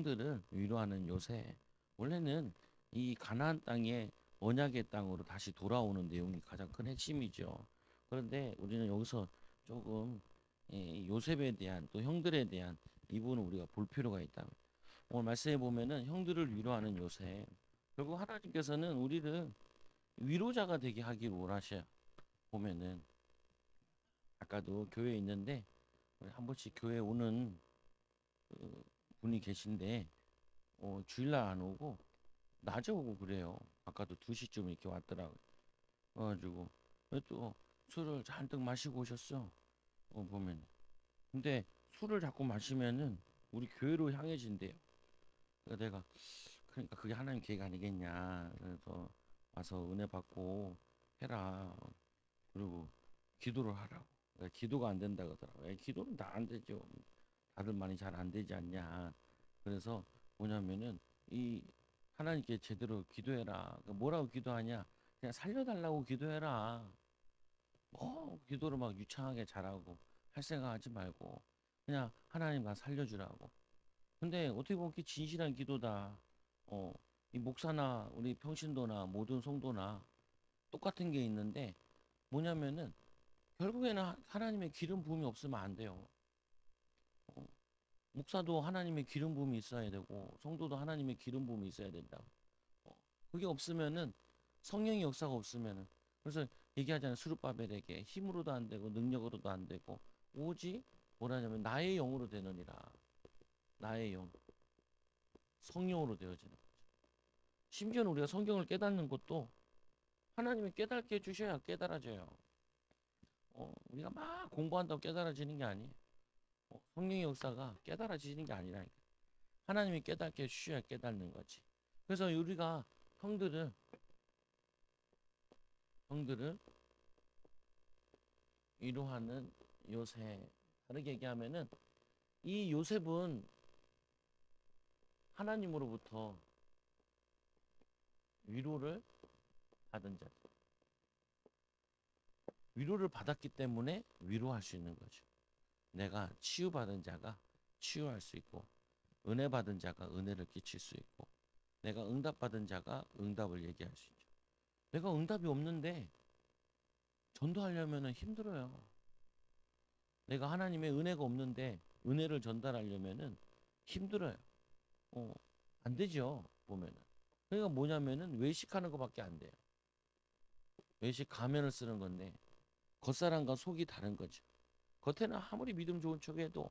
형들을 위로하는 요새. 원래는 이 가나안 땅에 언약의 땅으로 다시 돌아오는 내용이 가장 큰 핵심이죠. 그런데 우리는 여기서 조금 요셉에 대한 또 형들에 대한 이 부분을 우리가 볼 필요가 있다. 오늘 말씀해 보면은 형들을 위로하는 요셉. 결국 하나님께서는 우리를 위로자가 되게 하기를 원하셔. 보면은 아까도 교회에 있는데 한 번씩 교회 오는 분이 계신데 주일날 안 오고 낮에 오고 그래요. 아까도 2시쯤 이렇게 왔더라고요. 그래가지고 또 술을 잔뜩 마시고 오셨어. 보면. 근데 술을 자꾸 마시면은 우리 교회로 향해진대요. 그래서 내가 그러니까 그게 하나님 계획 아니겠냐. 그래서 와서 은혜 받고 해라. 그리고 기도를 하라고. 그러니까 기도가 안 된다 그러더라고요. 기도는 다 안 되죠. 다들 많이 잘 안 되지 않냐. 그래서 뭐냐면은 이 하나님께 제대로 기도해라. 그러니까 뭐라고 기도하냐? 그냥 살려달라고 기도해라. 뭐 기도를 막 유창하게 잘하고 할 생각하지 말고 그냥 하나님 나 살려주라고. 근데 어떻게 보면 그게 진실한 기도다. 이 목사나 우리 평신도나 모든 성도나 똑같은 게 있는데 뭐냐면은 결국에는 하나님의 기름 부음이 없으면 안 돼요. 어, 목사도 하나님의 기름 부음이 있어야 되고 성도도 하나님의 기름 부음이 있어야 된다. 그게 없으면은 성령의 역사가 없으면은 그래서 얘기하잖아요. 스룹바벨에게 힘으로도 안 되고 능력으로도 안 되고 오직 뭐라냐면 나의 영으로 되느니라. 나의 영, 성령으로 되어지는 거죠. 심지어는 우리가 성경을 깨닫는 것도 하나님이 깨닫게 해주셔야 깨달아져요. 우리가 막 공부한다고 깨달아지는 게 아니에요. 성령의 역사가 깨달아지는 게 아니라니까. 하나님이 깨닫게 해주셔야 깨닫는 거지. 그래서 우리가 형들을 형들을 위로하는 요셉. 다르게 얘기하면은 이 요셉은 하나님으로부터 위로를 받은 자죠. 위로를 받았기 때문에 위로할 수 있는 거죠. 내가 치유받은 자가 치유할 수 있고 은혜 받은 자가 은혜를 끼칠 수 있고 내가 응답받은 자가 응답을 얘기할 수 있죠. 내가 응답이 없는데 전도하려면 힘들어요. 내가 하나님의 은혜가 없는데 은혜를 전달하려면 힘들어요. 어, 안 되죠. 보면은. 그러니까 뭐냐면은 외식하는 것밖에 안 돼요. 외식 가면을 쓰는 건데 겉사람과 속이 다른 거죠. 겉에는 아무리 믿음 좋은 척해도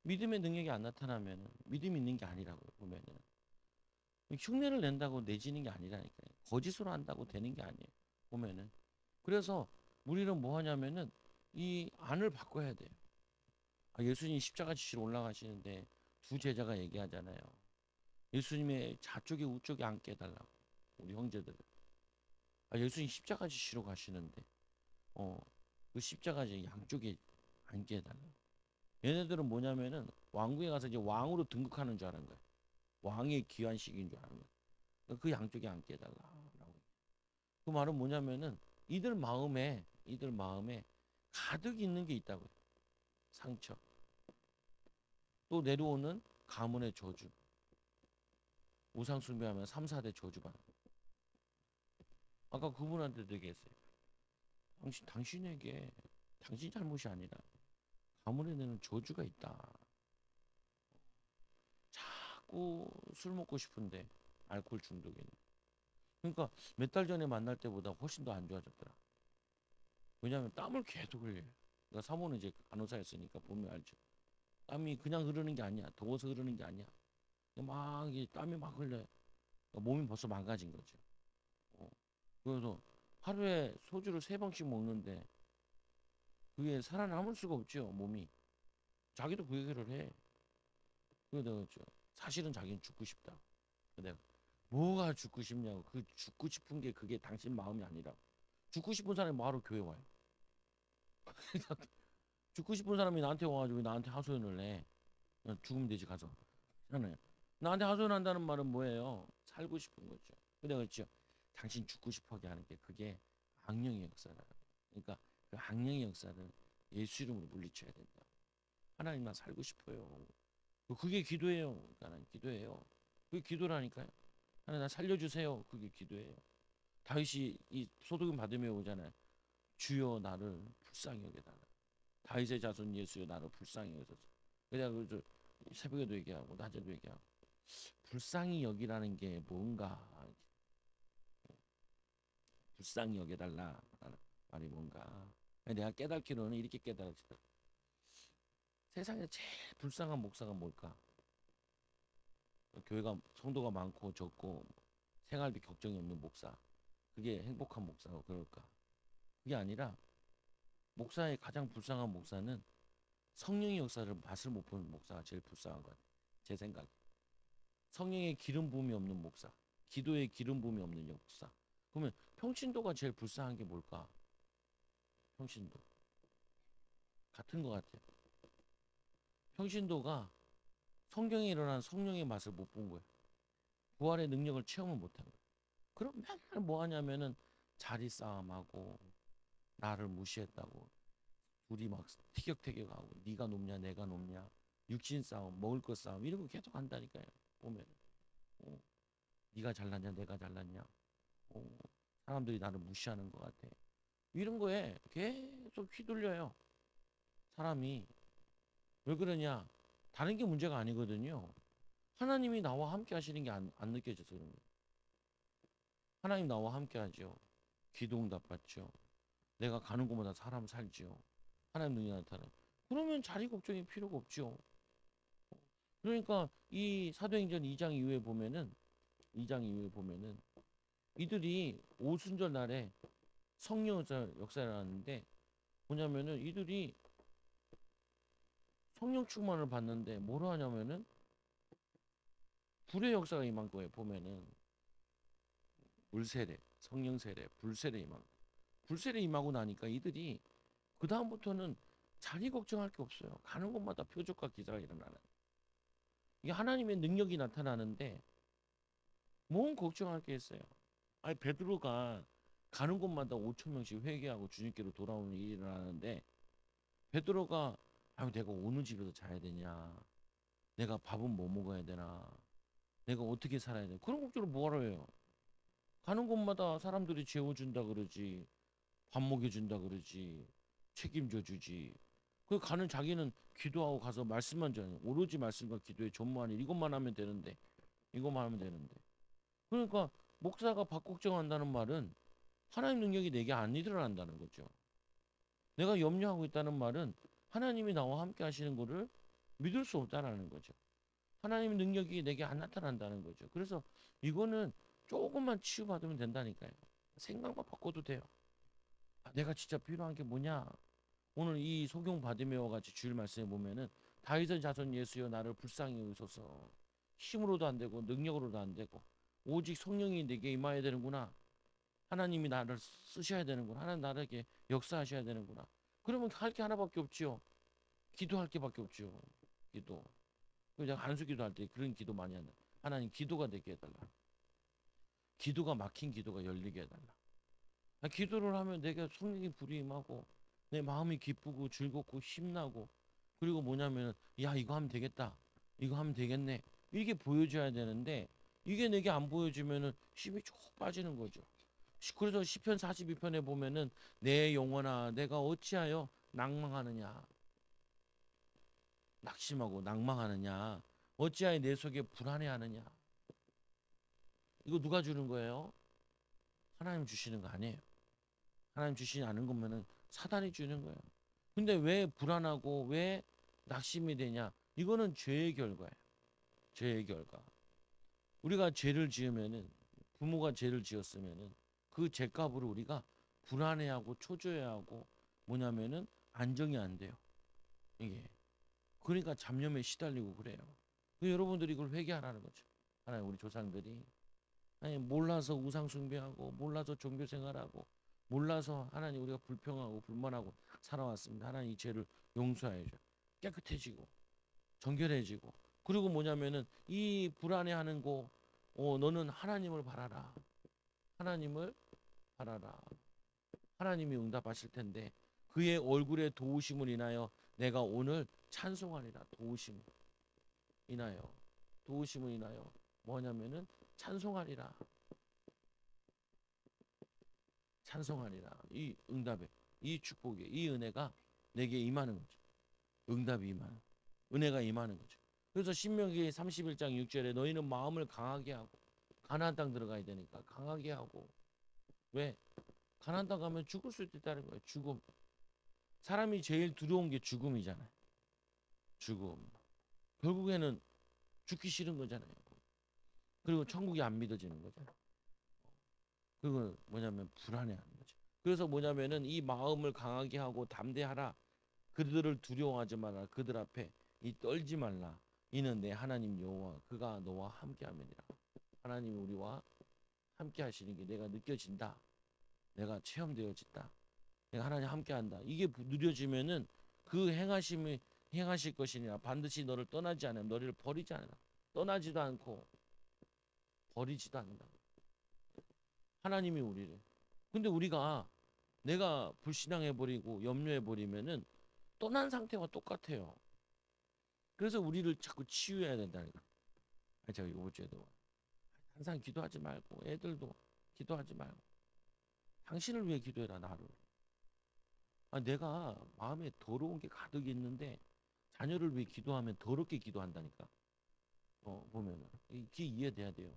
믿음의 능력이 안 나타나면 믿음이 있는 게 아니라고요. 보면은 흉내를 낸다고 내지는 게 아니라니까요. 거짓으로 한다고 되는 게 아니에요. 보면은 그래서 우리는 뭐 하냐면은 이 안을 바꿔야 돼요. 예수님 십자가 지시러 올라가시는데 두 제자가 얘기하잖아요. 예수님의 좌쪽에 우쪽에 앉게 해달라고 우리 형제들을. 예수님 십자가 지시러 가시는데 어, 그 십자가 양쪽에 앉게 해달라고. 얘네들은 뭐냐면은 왕궁에 가서 이제 왕으로 등극하는 줄 아는 거예요. 왕의 귀환식인 줄 아는 거예요. 그러니까 그 양쪽에 앉게 해달라고. 그 말은 뭐냐면은 이들 마음에 가득 있는 게 있다고요. 상처. 또 내려오는 가문의 저주. 우상 숭배하면 3, 4대 저주받는. 아까 그분한테도 얘기했어요. 당신에게 당신 잘못이 아니라 가문에 내는 저주가 있다. 자꾸 술 먹고 싶은데 알코올 중독이 있는. 그러니까 몇 달 전에 만날 때보다 훨씬 더 안 좋아졌더라. 왜냐하면 땀을 계속 흘려요. 그러니까 사모는 이제 간호사였으니까 보면 알죠. 땀이 그냥 흐르는 게 아니야. 더워서 흐르는 게 아니야. 막 땀이 막 흘려요. 그러니까 몸이 벌써 망가진 거죠. 어. 그래서 하루에 소주를 3병씩 먹는데 그게 살아남을 수가 없죠. 몸이. 자기도 그 얘기를 해. 그래서 내가 사실은 자기는 죽고 싶다. 내가 뭐가 죽고 싶냐고. 그 죽고 싶은 게 그게 당신 마음이 아니라 죽고 싶은 사람이 뭐하러 교회 와요. 죽고 싶은 사람이 나한테 와가지고 나한테 하소연을 해. 그냥 죽으면 되지 가서. 그잖아요. 나한테 하소연한다는 말은 뭐예요? 살고 싶은 거죠. 근데 그렇죠. 당신 죽고 싶어하게 하는 게 그게 악령의 역사라. 그러니까 그 악령의 역사를 예수 이름으로 물리쳐야 된다. 하나님만 살고 싶어요. 그게 기도예요. 하나님 기도예요. 그게 기도라니까요. 하나님 나 살려주세요. 그게 기도예요. 다윗이 이 소득임 받으며 오잖아요. 주여 나를 불쌍히 여겨달라. 다윗의 자손 예수여 나를 불쌍히 여기소서. 그냥 그 새벽에도 얘기하고 낮에도 얘기하고 불쌍히 여기라는 게 뭔가, 불쌍히 여겨달라 라는 말이 뭔가. 내가 깨닫기로는 이렇게 깨달았다. 세상에 제일 불쌍한 목사가 뭘까? 교회가 성도가 많고 적고 생활비 걱정이 없는 목사. 그게 행복한 목사고 그럴까? 그게 아니라 목사의 가장 불쌍한 목사는 성령의 역사를 맛을 못 보는 목사가 제일 불쌍한 것 같아요. 제 생각에. 성령의 기름 부음이 없는 목사, 기도의 기름 부음이 없는 목사. 그러면 평신도가 제일 불쌍한 게 뭘까? 평신도. 같은 것 같아요. 평신도가 성경에 일어난 성령의 맛을 못 본 거예요. 부활의 능력을 체험을 못한 거예요. 그럼 맨날 뭐 하냐면은 자리 싸움하고 나를 무시했다고 둘이 막 티격태격하고 네가 높냐 내가 높냐 육신 싸움 먹을 것 싸움 이런 거 계속 한다니까요. 보면 어, 네가 잘났냐 내가 잘났냐 어, 사람들이 나를 무시하는 것 같아. 이런 거에 계속 휘둘려요. 사람이 왜 그러냐? 다른 게 문제가 아니거든요. 하나님이 나와 함께 하시는 게 안 느껴져서 그런 거예요. 하나님 나와 함께 하죠. 기도 응답 받죠. 내가 가는 곳마다 사람 살지요. 하나님 능이 나타나요. 그러면 자리 걱정이 필요가 없죠. 그러니까 이 사도행전 2장 이후에 보면은 2장 이후에 보면은 이들이 오순절 날에 성령 역사를 하는데 뭐냐면은 이들이 성령 충만을 받는데 뭐라 하냐면은 불의 역사가 임한 거예요. 보면은 물세례, 성령 세례, 불세례 임한 거. 불세례 임하고 나니까 이들이 그 다음부터는 자리 걱정할 게 없어요. 가는 곳마다 표적과 기사가 일어나는. 이게 하나님의 능력이 나타나는데 뭔 걱정할 게 있어요. 아니 베드로가 가는 곳마다 5천 명씩 회개하고 주님께로 돌아오는 일이 일어나는데 베드로가 아유 내가 어느 집에서 자야 되냐, 내가 밥은 뭐 먹어야 되나, 내가 어떻게 살아야 돼, 그런 걱정을 뭐하러 해요. 가는 곳마다 사람들이 재워준다 그러지, 밥 먹여준다 그러지, 책임져 주지. 그 가는 자기는 기도하고 가서 말씀만 전해, 오로지 말씀과 기도에 전무하니 이것만 하면 되는데, 이것만 하면 되는데. 그러니까 목사가 밥 걱정한다는 말은 하나님 능력이 내게 안 일어난다는 거죠. 내가 염려하고 있다는 말은 하나님이 나와 함께 하시는 것을 믿을 수 없다라는 거죠. 하나님의 능력이 내게 안 나타난다는 거죠. 그래서 이거는 조금만 치유받으면 된다니까요. 생각만 바꿔도 돼요. 아, 내가 진짜 필요한 게 뭐냐? 오늘 이 소경 받으며와 같이 주일 말씀에 보면은 다윗의 자손 예수여 나를 불쌍히 여기소서. 힘으로도 안 되고 능력으로도 안 되고 오직 성령이 내게 임하여야 되는구나. 하나님이 나를 쓰셔야 되는구나. 하나님 나에게 역사하셔야 되는구나. 그러면 할 게 하나밖에 없지요. 기도할 게밖에 없지요. 기도. 그냥 한수 기도할 때 그런 기도 많이 한다. 하나님 기도가 되게 해달라. 기도가 막힌 기도가 열리게 해달라. 아, 기도를 하면 내가 성령이 불이 임하고 내 마음이 기쁘고 즐겁고 힘나고 그리고 뭐냐면 야 이거 하면 되겠다. 이거 하면 되겠네. 이게 보여줘야 되는데 이게 내게 안 보여주면은 힘이 쭉 빠지는 거죠. 그래서 시편 42편에 보면은 내 영혼아 내가 어찌하여 낭망하느냐, 낙심하고 낭망하느냐, 어찌하여 내 속에 불안해하느냐. 이거 누가 주는 거예요? 하나님 주시는 거 아니에요. 하나님 주시지 않은 거면은 사단이 주는 거예요. 근데 왜 불안하고 왜 낙심이 되냐? 이거는 죄의 결과예요. 죄의 결과. 우리가 죄를 지으면은 부모가 죄를 지었으면은 그 죄값으로 우리가 불안해하고 초조해하고 뭐냐면은 안정이 안 돼요. 이게. 그러니까 잡념에 시달리고 그래요. 여러분들이 이걸 회개하라는 거죠. 하나님 우리 조상들이 아니 몰라서 우상 숭배하고 몰라서 종교 생활하고 몰라서 하나님 우리가 불평하고 불만하고 살아왔습니다. 하나님 이 죄를 용서해줘. 깨끗해지고 정결해지고 그리고 뭐냐면은 이 불안해하는 거 너는 하나님을 바라라. 하나님을 바라라. 하나님이 응답하실 텐데 그의 얼굴의 도우심을 인하여 내가 오늘 찬송하리라. 도우심. 인하여 도우심을 인하여 뭐냐면은 찬송하리라. 찬송하리라. 이 응답에 이 축복에 이 은혜가 내게 임하는 거죠. 응답이 임하는 은혜가 임하는 거죠. 그래서 신명기 31장 6절에 너희는 마음을 강하게 하고 가나안 땅 들어가야 되니까 강하게 하고 왜? 가나안 땅 가면 죽을 수도 있다는 거예요. 죽음. 사람이 제일 두려운 게 죽음이잖아요. 죽음. 결국에는 죽기 싫은 거잖아요. 그리고 천국이 안 믿어지는 거잖아요. 그건 뭐냐면 불안해하는 거죠. 그래서 뭐냐면은 이 마음을 강하게 하고 담대하라. 그들을 두려워하지 말라. 그들 앞에 이 떨지 말라. 이는 내 하나님 여호와 그가 너와 함께함이니라. 하나님이 우리와 함께 하시는 게 내가 느껴진다. 내가 체험되어진다. 내가 하나님 함께한다. 이게 누려지면은 그 행하심이 행하실 것이니라. 반드시 너를 떠나지 않으면 너를 버리지 않으라. 떠나지도 않고 버리지도 않는다. 하나님이 우리를. 근데 우리가 내가 불신앙해버리고 염려해버리면은 떠난 상태와 똑같아요. 그래서 우리를 자꾸 치유해야 된다니까. 제가 이번 주에도 항상 기도하지 말고 애들도 기도하지 말고 당신을 위해 기도해라. 나를. 내가 마음에 더러운 게 가득 있는데 자녀를 위해 기도하면 더럽게 기도한다니까. 보면은 이게 이해돼야 돼요.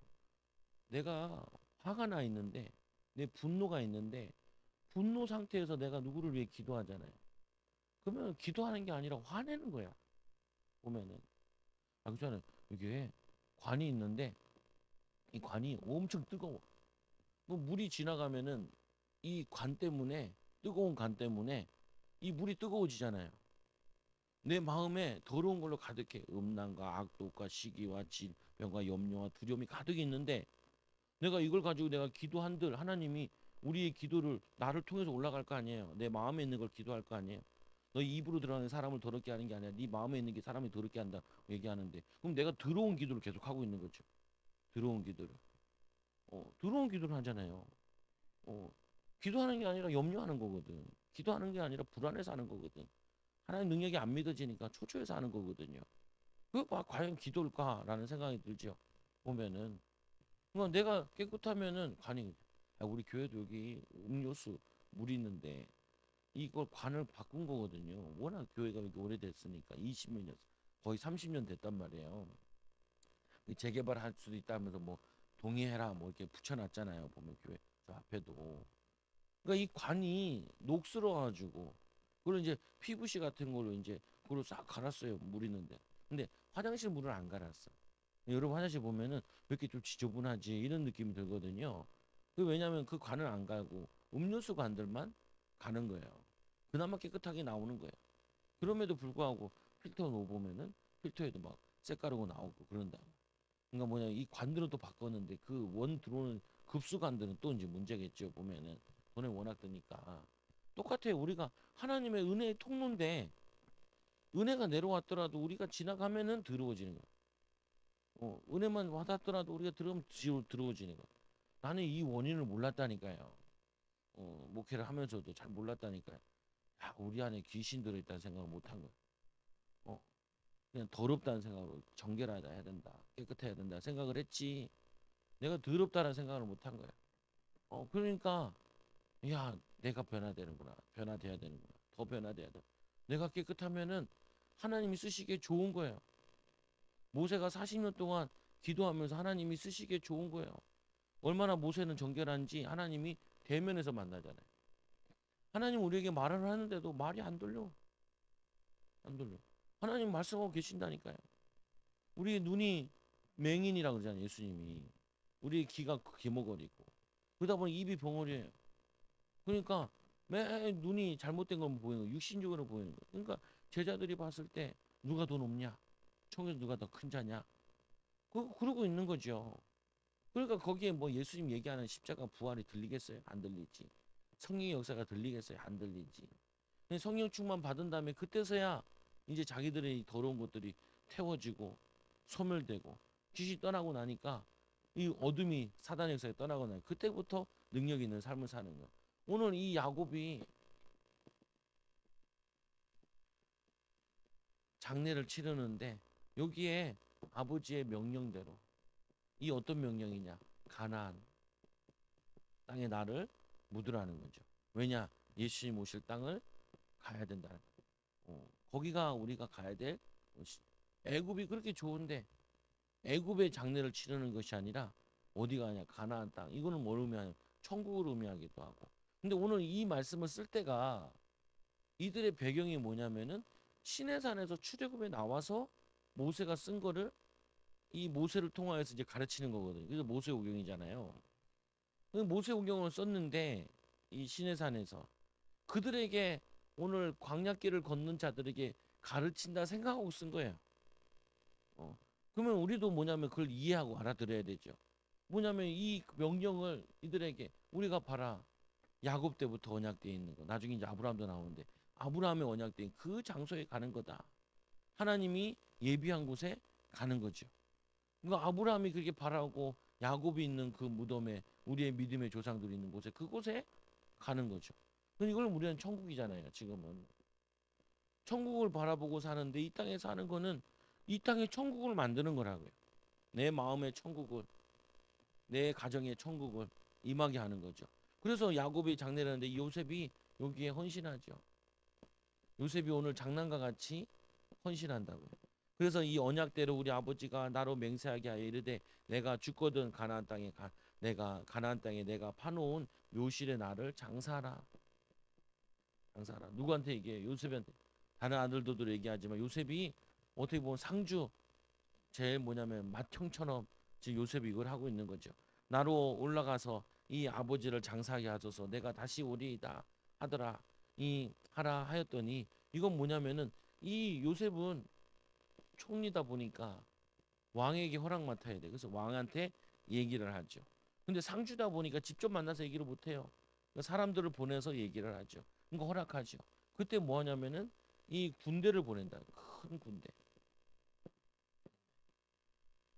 내가 화가 나 있는데 내 분노가 있는데 분노 상태에서 내가 누구를 위해 기도하잖아요. 그러면 기도하는 게 아니라 화내는 거야. 보면은 그렇잖아요. 이게 관이 있는데 이 관이 엄청 뜨거워. 뭐 물이 지나가면은 이 관 때문에 뜨거운 관 때문에 이 물이 뜨거워지잖아요. 내 마음에 더러운 걸로 가득해. 음란과 악독과 시기와 질병과 염려와 두려움이 가득 있는데 내가 이걸 가지고 내가 기도한들 하나님이 우리의 기도를 나를 통해서 올라갈 거 아니에요. 내 마음에 있는 걸 기도할 거 아니에요. 너 입으로 들어가는 사람을 더럽게 하는 게 아니라 네 마음에 있는 게 사람이 더럽게 한다 얘기하는데 그럼 내가 더러운 기도를 계속 하고 있는 거죠. 더러운 기도를. 더러운 기도를 하잖아요. 어, 기도하는 게 아니라 염려하는 거거든. 기도하는 게 아니라 불안해서 하는 거거든. 하나님 능력이 안 믿어지니까 초조해서 하는 거거든요. 과연 기도일까라는 생각이 들죠. 보면은 그러니까 내가 깨끗하면은 관이 우리 교회도 여기 음료수 물이 있는데 이걸 관을 바꾼 거거든요. 워낙 교회가 이렇게 오래됐으니까 20년 거의 30년 됐단 말이에요. 재개발할 수도 있다면서 뭐 동의해라 뭐 이렇게 붙여놨잖아요. 보면 교회 저 앞에도. 그러니까 이 관이 녹슬어가지고 그걸 이제 PVC 같은 걸로 이제 그걸로 싹 갈았어요. 물 있는데. 근데 화장실 물을 안 갈았어. 여러분 화장실 보면은 왜 이렇게 좀 지저분하지 이런 느낌이 들거든요. 왜냐면 그 관을 안 갈고 음료수 관들만 가는 거예요. 그나마 깨끗하게 나오는 거예요. 그럼에도 불구하고 필터 넣어보면은 필터에도 막 색깔하고 나오고 그런다. 그러니까 뭐냐 이 관들은 또 바꿨는데 그 원 들어오는 급수 관들은 또 이제 문제겠죠. 보면은 돈에 워낙 드니까 똑같아요. 우리가 하나님의 은혜의 통로인데 은혜가 내려왔더라도 우리가 지나가면은 더러워지는 거야. 은혜만 와닿더라도 우리가 들어오면 더러워지는 거야. 나는 이 원인을 몰랐다니까요. 목회를 하면서도 잘 몰랐다니까요. 야, 우리 안에 귀신 들어있다는 생각을 못한 거야. 어, 그냥 더럽다는 생각으로 정결하다 해야 된다. 깨끗해야 된다 생각을 했지. 내가 더럽다는 생각을 못한 거야. 그러니까 야, 내가 변화되는구나. 변화돼야 되는구나. 더 변화돼야 돼. 내가 깨끗하면은 하나님이 쓰시기에 좋은 거예요. 모세가 40년 동안 기도하면서 하나님이 쓰시기에 좋은 거예요. 얼마나 모세는 정결한지 하나님이 대면에서 만나잖아요. 하나님 우리에게 말을 하는데도 말이 안 들려. 안 들려. 하나님 말씀하고 계신다니까요. 우리의 눈이 맹인이라고 그러잖아요. 예수님이. 우리의 귀가 기머거리고. 그러다 보니 입이 벙어리예요. 그러니까 매 눈이 잘못된 건 보이는 거예요. 육신적으로 보이는 거예요. 그러니까 제자들이 봤을 때 누가 더 높냐? 총에서 누가 더 큰 자냐? 그러고 있는 거죠. 그러니까 거기에 뭐 예수님 얘기하는 십자가 부활이 들리겠어요? 안 들리지. 성령의 역사가 들리겠어요? 안 들리지. 성령 충만 받은 다음에 그때서야 이제 자기들의 이 더러운 것들이 태워지고 소멸되고 귀신이 떠나고 나니까 이 어둠이 사단의 역사에 떠나고 나니까 그때부터 능력 있는 삶을 사는 거야. 오늘 이 야곱이 장례를 치르는데 여기에 아버지의 명령대로. 이 어떤 명령이냐? 가나안 땅에 나를 묻으라는 거죠. 왜냐? 예수님 오실 땅을 가야 된다는 거예요. 거기가 우리가 가야 될 곳이. 애굽이 그렇게 좋은데 애굽의 장례를 치르는 것이 아니라 어디 가냐? 가나안 땅. 이거는 뭘 의미하냐? 천국을 의미하기도 하고. 근데 오늘 이 말씀을 쓸 때가 이들의 배경이 뭐냐면은 시내산에서 출애굽에 나와서 모세가 쓴 거를 이 모세를 통하여서 이제 가르치는 거거든요. 그래서 모세오경이잖아요. 모세오경을 썼는데 이 시내산에서 그들에게 오늘 광야길을 걷는 자들에게 가르친다 생각하고 쓴 거예요. 어. 그러면 우리도 뭐냐면 그걸 이해하고 알아들어야 되죠. 뭐냐면 이 명령을 이들에게 우리가 봐라. 야곱 때부터 언약되어 있는 거. 나중에 이제 아브라함도 나오는데 아브라함의 언약된 그 장소에 가는 거다. 하나님이 예비한 곳에 가는 거죠. 그러니까 아브라함이 그렇게 바라고 야곱이 있는 그 무덤에 우리의 믿음의 조상들이 있는 곳에 그곳에 가는 거죠. 그럼 이걸 우리는 천국이잖아요. 지금은 천국을 바라보고 사는데 이 땅에 사는 거는 이 땅에 천국을 만드는 거라고요. 내 마음의 천국을, 내 가정의 천국을 임하게 하는 거죠. 그래서 야곱이 장례를 하는데 요셉이 여기에 헌신하죠. 요셉이 오늘 장난과 같이 헌신한다고요. 그래서 이 언약대로 우리 아버지가 나로 맹세하게 하여 이르되 내가 죽거든 가나안 땅에 내가 가나안 땅에 내가 파놓은 묘실에 나를 장사하라. 장사하라. 누구한테 얘기해? 요셉한테. 다른 아들들도 얘기하지만 요셉이 어떻게 보면 상주 제일 뭐냐면 맏형처럼 지금 요셉이 이걸 하고 있는 거죠. 나로 올라가서 이 아버지를 장사하게 하소서 내가 다시 오리이다 하더라. 이 하라 하였더니 이건 뭐냐면은 이 요셉은 총리다 보니까 왕에게 허락 맡아야 돼. 그래서 왕한테 얘기를 하죠. 근데 상주다 보니까 직접 만나서 얘기를 못 해요. 그러니까 사람들을 보내서 얘기를 하죠. 그러니까 허락하죠. 그때 뭐 하냐면은 이 군대를 보낸다. 큰 군대.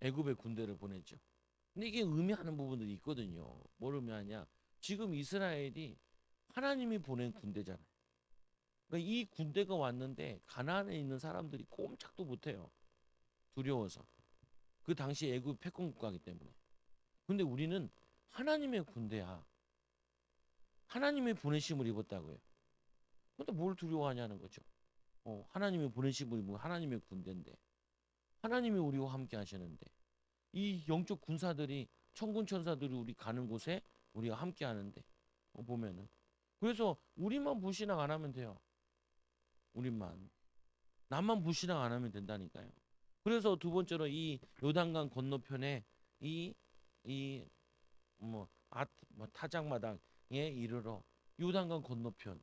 애굽의 군대를 보내죠. 근데 이게 의미하는 부분들이 있거든요. 뭘 의미하냐? 지금 이스라엘이 하나님이 보낸 군대잖아요. 그러니까 이 군대가 왔는데 가나안에 있는 사람들이 꼼짝도 못해요. 두려워서. 그 당시 애굽 패권 국가이기 때문에. 근데 우리는 하나님의 군대야. 하나님의 보내심을 입었다고요. 근데 뭘 두려워하냐는 거죠. 하나님의 보내심을 입은 하나님의 군대인데 하나님이 우리와 함께 하시는데 이 영적 군사들이 천군 천사들이 우리 가는 곳에 우리가 함께 하는데 보면은 그래서 우리만 불신앙 안 하면 돼요. 우리만 나만 불신앙 안 하면 된다니까요. 그래서 두 번째로 이 요단강 건너편에 이이뭐 타작마당에 이르러 요단강 건너편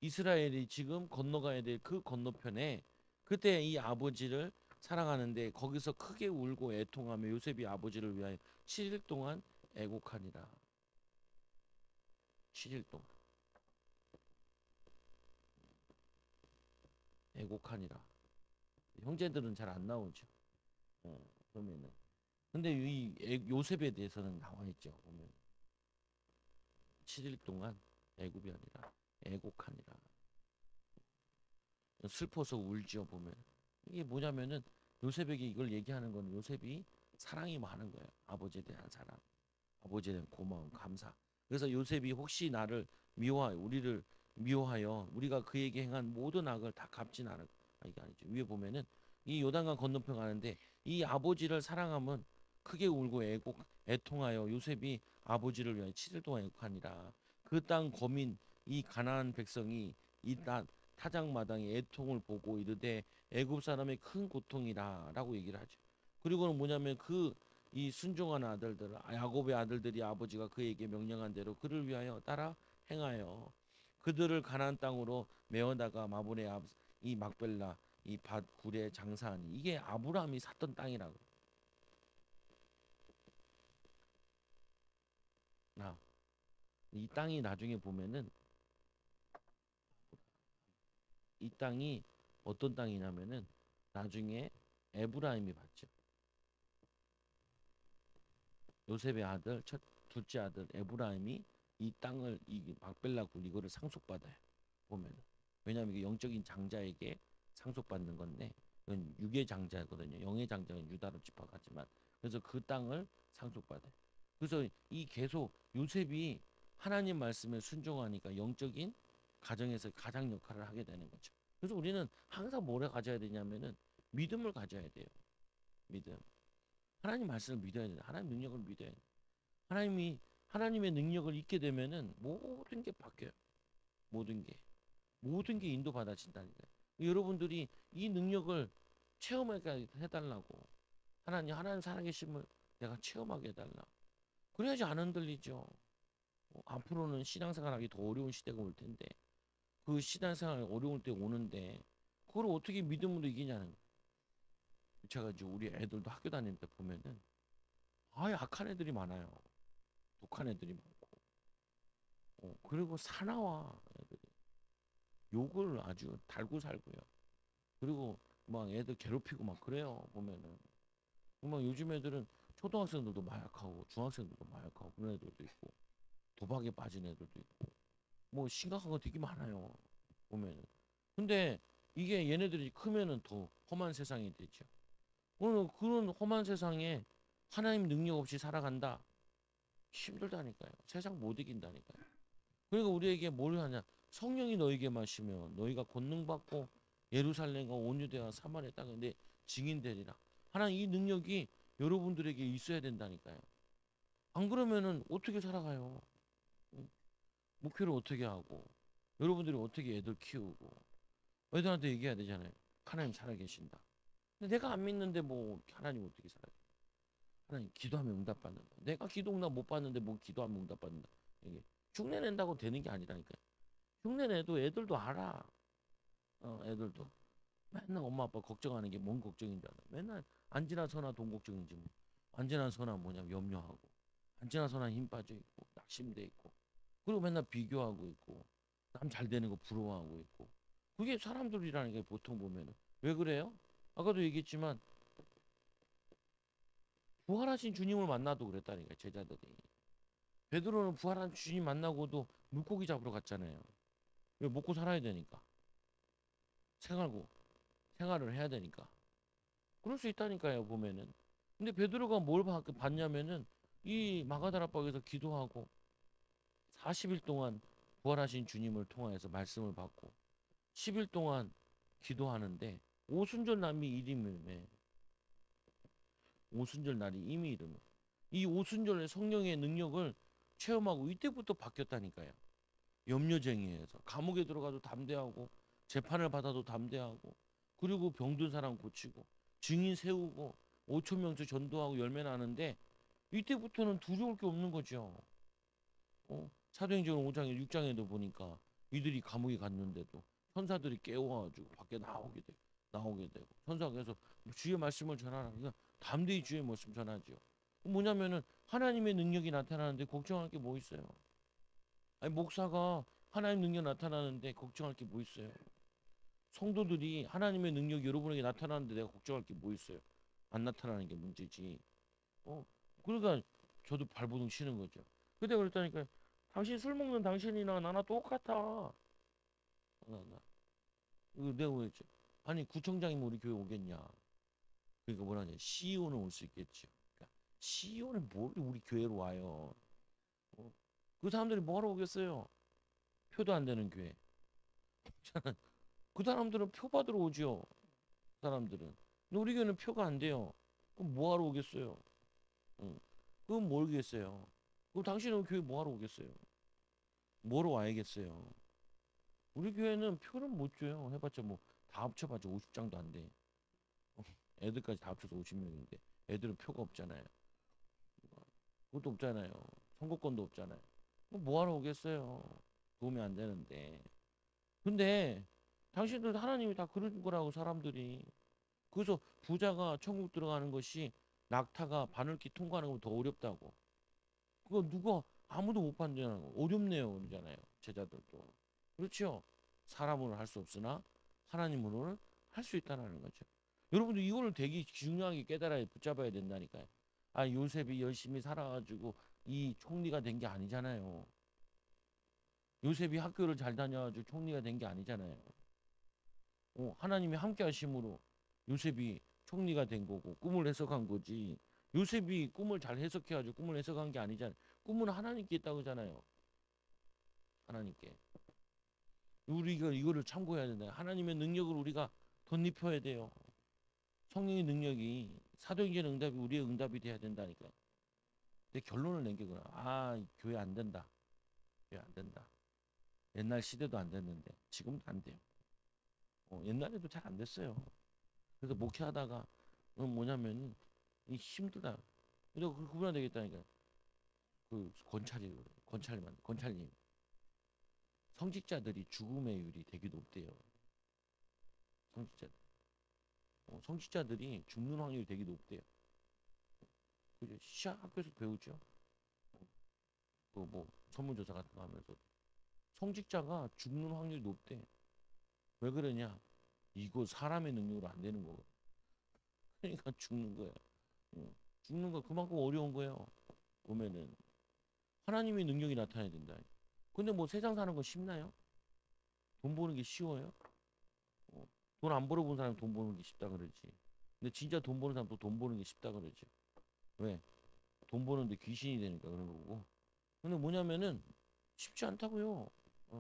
이스라엘이 지금 건너가야 될 그 건너편에 그때 이 아버지를 사랑하는데 거기서 크게 울고 애통하며 요셉이 아버지를 위하여 7일 동안 애곡하니라. 7일 동안 애곡하니라. 형제들은 잘 안 나오죠. 그러면은 근데 요셉에 대해서는 나와 있죠. 보면 7일 동안 애굽이 아니라 애곡하니라. 슬퍼서 울지요 보면 이게 뭐냐면은 요셉에게 이걸 얘기하는 건 요셉이 사랑이 많은 거예요. 아버지에 대한 사랑, 아버지에 대한 고마움, 감사. 그래서 요셉이 혹시 나를 미워하여 우리를 미워하여 우리가 그에게 행한 모든 악을 다 갚진 않을 이게 아니죠. 위에 보면은 이 요단강 건너편 가는데 이 아버지를 사랑하면 크게 울고 애통하여 요셉이 아버지를 위하여 7일 동안 애곡하니라. 그 땅 거민 이 가나안 백성이 이 땅 타작마당의 애통을 보고 이르되 애굽 사람의 큰 고통이라라고 얘기를 하죠. 그리고는 뭐냐면 그 이 순종한 아들들 야곱의 아들들이 아버지가 그에게 명령한 대로 그를 위하여 따라 행하여 그들을 가나안 땅으로 메어다가 마므네 이 막벨라 이 밭 굴에 장사하니 이게 아브라함이 샀던 땅이라고. 나 이 땅이 나중에 보면은 이 땅이 어떤 땅이냐면은 나중에 에브라임이 받죠. 요셉의 아들 둘째 아들 에브라임이 이 땅을 이 막벨라 굴 이거를 상속받아요. 보면은. 왜냐하면 이게 영적인 장자에게 상속받는 건데 이건 육의 장자거든요. 영의 장자는 유다로 집합하지만 그래서 그 땅을 상속받아요. 그래서 이 계속 요셉이 하나님 말씀에 순종하니까 영적인 가정에서 가장 역할을 하게 되는 거죠. 그래서 우리는 항상 뭐를 가져야 되냐면은 믿음을 가져야 돼요. 믿음. 하나님 말씀을 믿어야 돼요. 하나님 능력을 믿어야 돼요. 하나님이 하나님의 능력을 잊게 되면은 모든 게 바뀌어요. 모든 게. 모든 게 인도받아진다니까요. 여러분들이 이 능력을 체험하게 해달라고. 하나님 살아계심을 내가 체험하게 해달라. 그래야지 안 흔들리죠. 앞으로는 신앙생활하기 더 어려운 시대가 올 텐데 그 신앙생활 어려울 때 오는데 그걸 어떻게 믿음으로 이기냐는 거예요. 제가 이제 우리 애들도 학교 다닐 때 보면은 아예 악한 애들이 많아요. 독한 애들이 많고 그리고 사나워 애들이 욕을 아주 달고 살고요. 그리고 막 애들 괴롭히고 막 그래요. 보면은 막 요즘 애들은 초등학생들도 마약하고 중학생들도 마약하고 그런 애들도 있고 도박에 빠진 애들도 있고 뭐 심각한 거 되게 많아요. 보면은 근데 이게 얘네들이 크면은 더 험한 세상이 되죠. 오늘 그런 험한 세상에 하나님 능력 없이 살아간다. 힘들다니까요. 세상 못 이긴다니까요. 그러니까 우리에게 뭘 하냐? 성령이 너에게 마시면 너희가 권능 받고 예루살렘과 온 유대와 사마리아 땅에 내 증인 되리라. 하나님 이 능력이 여러분들에게 있어야 된다니까요. 안 그러면은 어떻게 살아가요? 응? 목회를 어떻게 하고 여러분들이 어떻게 애들 키우고 애들한테 얘기해야 되잖아요. 하나님 살아계신다. 근데 내가 안 믿는데 뭐 하나님 어떻게 살아요? 하나님 기도하면 응답받는다. 내가 기도 응답 못 받는데 뭐 기도하면 응답받는다. 이게 흉내 낸다고 되는 게 아니라니까요. 흉내 내도 애들도 알아. 애들도 맨날 엄마 아빠 걱정하는 게 뭔 걱정인 줄 알아. 맨날 안 지나서나 돈 걱정인지 뭐. 안 지나서나 뭐냐 염려하고 안 지나서나 힘 빠져 있고 낙심돼 있고 그리고 맨날 비교하고 있고 남 잘 되는 거 부러워하고 있고 그게 사람들이라는 게 보통 보면은 왜 그래요? 아까도 얘기했지만 부활하신 주님을 만나도 그랬다니까 제자들이 베드로는 부활한 주님 만나고도 물고기 잡으러 갔잖아요. 왜 먹고 살아야 되니까 생활고 생활을 해야 되니까 그럴 수 있다니까요 보면은. 근데 베드로가 뭘 봤냐면은 이 마가다락방에서 기도하고 40일 동안 부활하신 주님을 통하여서 말씀을 받고 10일 동안 기도하는데 오순절 남이 이름에 오순절 날이 이미 이름을 이 오순절의 성령의 능력을 체험하고 이때부터 바뀌었다니까요. 염려쟁이에서 감옥에 들어가도 담대하고 재판을 받아도 담대하고 그리고 병든 사람 고치고 증인 세우고 5천 명씩 전도하고 열매 나는데 이때부터는 두려울 게 없는 거죠. 사도행전 5장에 6장에도 보니까 이들이 감옥에 갔는데도 천사들이 깨워가지고 밖에 나오게 되고 천사가 그래서 주의 말씀을 전하라. 그러니까 담대히 주의 말씀 전하죠. 뭐냐면은 하나님의 능력이 나타나는데 걱정할 게 뭐 있어요? 아니 목사가 하나님 능력 나타나는데 걱정할 게 뭐 있어요? 성도들이 하나님의 능력이 여러분에게 나타나는데 내가 걱정할 게 뭐 있어요? 안 나타나는 게 문제지. 어? 그러니까 저도 발버둥 치는 거죠. 그때 그랬다니까 당신 술 먹는 당신이나 나나 똑같아. 나. 이거 내가 그랬죠. 아니 구청장이면 우리 교회 오겠냐? 그러니까 뭐라냐? CEO는 올 수 있겠죠. 그러니까 CEO는 뭘 우리 교회로 와요? 어? 그 사람들이 뭐하러 오겠어요? 표도 안 되는 교회. 그 사람들은 표 받으러 오죠. 그 사람들은. 근데 우리 교회는 표가 안 돼요. 그럼 뭐하러 오겠어요? 응. 그건 모르겠어요. 그럼 당신은 교회 뭐하러 오겠어요? 뭐로 와야겠어요? 우리 교회는 표를 못 줘요. 해봤자 뭐 다 합쳐봤자 50장도 안 돼. 애들까지 다 합쳐서 50명인데 애들은 표가 없잖아요. 그것도 없잖아요. 선거권도 없잖아요. 뭐하러 오겠어요? 도움이 안 되는데. 근데 당신들 하나님이 다 그런 거라고 사람들이. 그래서 부자가 천국 들어가는 것이 낙타가 바늘길 통과하는 것보다 더 어렵다고. 그거 누가 아무도 못 반대하는 거 어렵네요 그러잖아요. 제자들도. 그렇죠. 사람으로는 할 수 없으나 하나님으로는 할 수 있다는 거죠. 여러분들 이거를 되게 중요하게 깨달아야 붙잡아야 된다니까요. 아 요셉이 열심히 살아가지고 이 총리가 된 게 아니잖아요. 요셉이 학교를 잘 다녀가지고 총리가 된 게 아니잖아요. 하나님이 함께 하심으로 요셉이 총리가 된 거고 꿈을 해석한 거지. 요셉이 꿈을 잘 해석해가지고 꿈을 해석한 게 아니잖아요. 꿈은 하나님께 있다고 하잖아요. 하나님께. 우리가 이거를 참고해야 된다. 하나님의 능력을 우리가 덧입혀야 돼요. 성령의 능력이 사도행전 응답이 우리의 응답이 돼야 된다니까. 근데 결론을 낸 게 그래. 교회 안 된다. 교회 안 된다. 옛날 시대도 안 됐는데 지금도 안 돼요. 옛날에도 잘 안 됐어요. 그래서 목회하다가 뭐냐면 이 힘들다. 그래서 그분안 되겠다니까. 그 권찰님 성직자들이 죽음의 율이 되게 높대요. 성직자 성직자들이 죽는 확률이 되게 높대요. 그죠? 시작 학교에서 배우죠. 그 뭐 설문조사 같은 거 하면서 성직자가 죽는 확률이 높대. 왜 그러냐? 이거 사람의 능력으로 안 되는 거거든. 그러니까 죽는 거야. 죽는 거 그만큼 어려운 거예요. 보면은 하나님의 능력이 나타나야 된다. 근데 뭐 세상 사는 거 쉽나요? 돈 버는 게 쉬워요? 돈 안 벌어본 사람 돈 버는 게 쉽다 그러지. 근데 진짜 돈 버는 사람도 돈 버는 게 쉽다 그러지. 왜? 돈 버는데 귀신이 되니까 그런 거고. 근데 뭐냐면은 쉽지 않다고요.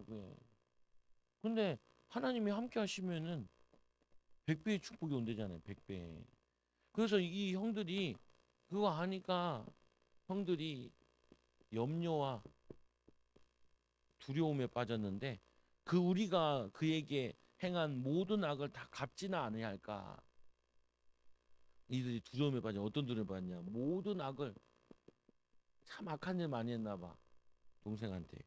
왜? 근데 하나님이 함께 하시면은 100배의 축복이 온대잖아요. 100배. 그래서 이 형들이 그거 하니까 형들이 염려와 두려움에 빠졌는데 그 우리가 그에게 행한 모든 악을 다 갚지는 않으야 할까? 이들이 두려움에 빠져. 어떤 두려움에 빠졌냐? 모든 악을 참 악한 일 많이 했나 봐. 동생한테.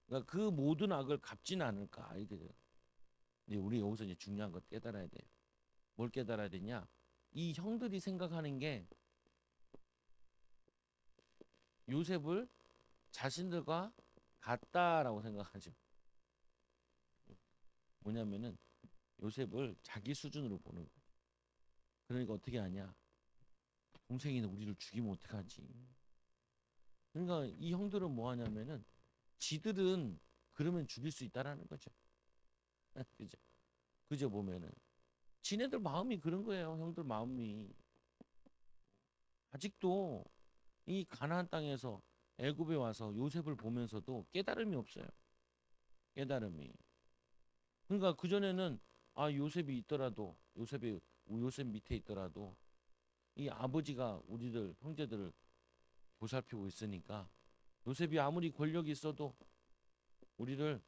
그러니까 그 모든 악을 갚지는 않을까? 이게. 근데 우리 여기서 이제 중요한 거 깨달아야 돼요. 뭘 깨달아야 되냐? 이 형들이 생각하는 게 요셉을 자신들과 같다라고 생각하죠. 뭐냐면은 요셉을 자기 수준으로 보는 거예요. 그러니까 어떻게 하냐? 동생이 우리를 죽이면 어떡하지? 그러니까 이 형들은 뭐 하냐면은 지들은 그러면 죽일 수 있다라는 거죠. 그죠? 그죠 보면은 지네들 마음이 그런 거예요. 형들 마음이 아직도 이 가나안 땅에서 애굽에 와서 요셉을 보면서도 깨달음이 없어요. 깨달음이. 그러니까 그 전에는 요셉이 있더라도 요셉 밑에 있더라도 이 아버지가 우리들 형제들을 보살피고 있으니까 요셉이 아무리 권력이 있어도 우리를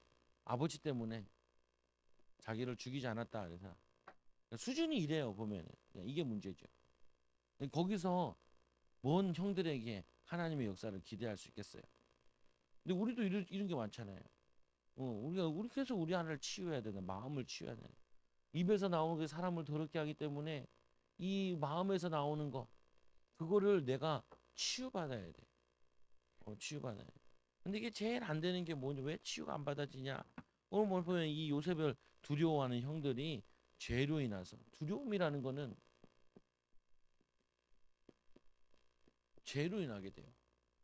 아버지 때문에 자기를 죽이지 않았다 그래서 수준이 이래요 보면 이게 문제죠. 거기서 먼 형들에게 하나님의 역사를 기대할 수 있겠어요. 근데 우리도 이런 게 많잖아요. 우리 그래서 우리 하나를 치유해야 되는 마음을 치유해야 되는 입에서 나오는 게 사람을 더럽게 하기 때문에 이 마음에서 나오는 거 그거를 내가 치유받아야 돼. 치유받아야 돼. 근데 이게 제일 안 되는 게 뭐냐? 왜 치유가 안 받아지냐? 오늘 뭘 보면 이 요셉을 두려워하는 형들이 죄로 인해서 두려움이라는 거는 죄로 인하게 돼요.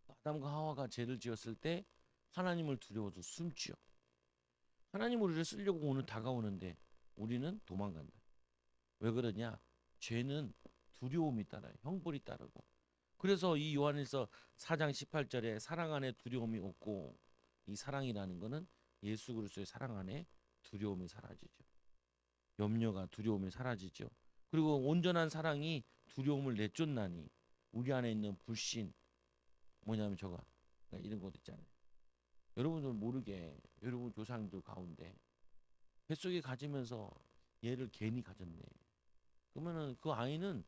아담과 하와가 죄를 지었을 때 하나님을 두려워서 숨지요. 하나님 우리를 쓰려고 오늘 다가오는데 우리는 도망간다. 왜 그러냐? 죄는 두려움이 따라요. 형벌이 따르고. 그래서 이 요한일서 4장 18절에 사랑 안에 두려움이 없고 이 사랑이라는 거는 예수 그리스도의 사랑 안에 두려움이 사라지죠. 염려가 두려움이 사라지죠. 그리고 온전한 사랑이 두려움을 내쫓나니 우리 안에 있는 불신 뭐냐면 저거 이런 것 있잖아요. 여러분들 모르게 여러분 조상들 가운데 뱃속에 가지면서 얘를 괜히 가졌네. 그러면은 그 아이는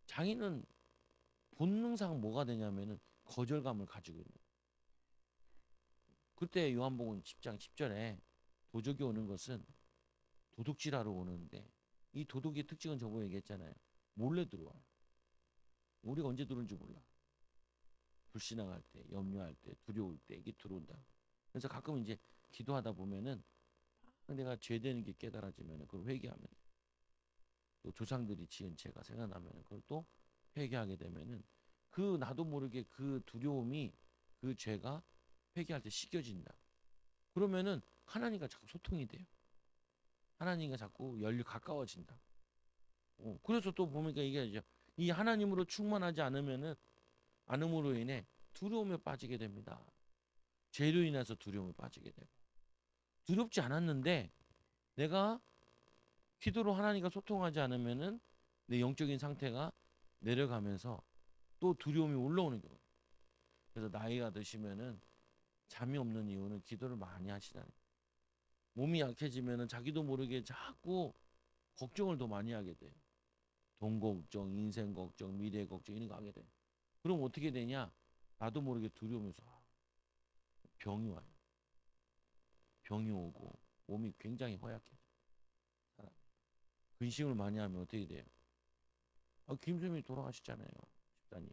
장인은 본능상 뭐가 되냐면은 거절감을 가지고 있는. 그때 요한복음 10장 10절에 도적이 오는 것은 도둑질하러 오는데 이 도둑의 특징은 저번에 얘기했잖아요. 몰래 들어와요. 우리가 언제 들어온지 몰라. 불신앙할 때, 염려할 때, 두려울 때 이게 들어온다. 그래서 가끔 이제 기도하다 보면은 내가 죄되는 게 깨달아지면은 그걸 회개하면 또 조상들이 지은 죄가 생각나면은 그걸 또 회개하게 되면은 그 나도 모르게 그 두려움이 그 죄가 회개할 때 씻겨진다. 그러면은 하나님과 자꾸 소통이 돼요. 하나님과 자꾸 열려 가까워진다. 그래서 또 보니까 이게 이제 이 하나님으로 충만하지 않으면은 않음으로 인해 두려움에 빠지게 됩니다. 죄로 인해서 두려움에 빠지게 되고 두렵지 않았는데 내가 기도로 하나님과 소통하지 않으면은 내 영적인 상태가 내려가면서 또 두려움이 올라오는 거예요. 그래서 나이가 드시면은 잠이 없는 이유는 기도를 많이 하시다니. 몸이 약해지면은 자기도 모르게 자꾸 걱정을 더 많이 하게 돼요. 돈 걱정, 인생 걱정, 미래 걱정 이런 거 하게 돼. 그럼 어떻게 되냐? 나도 모르게 두려우면서 병이 와요. 병이 오고 몸이 굉장히 허약해져. 사람. 근심을 많이 하면 어떻게 돼요? 김수님이 돌아가셨잖아요. 집사님.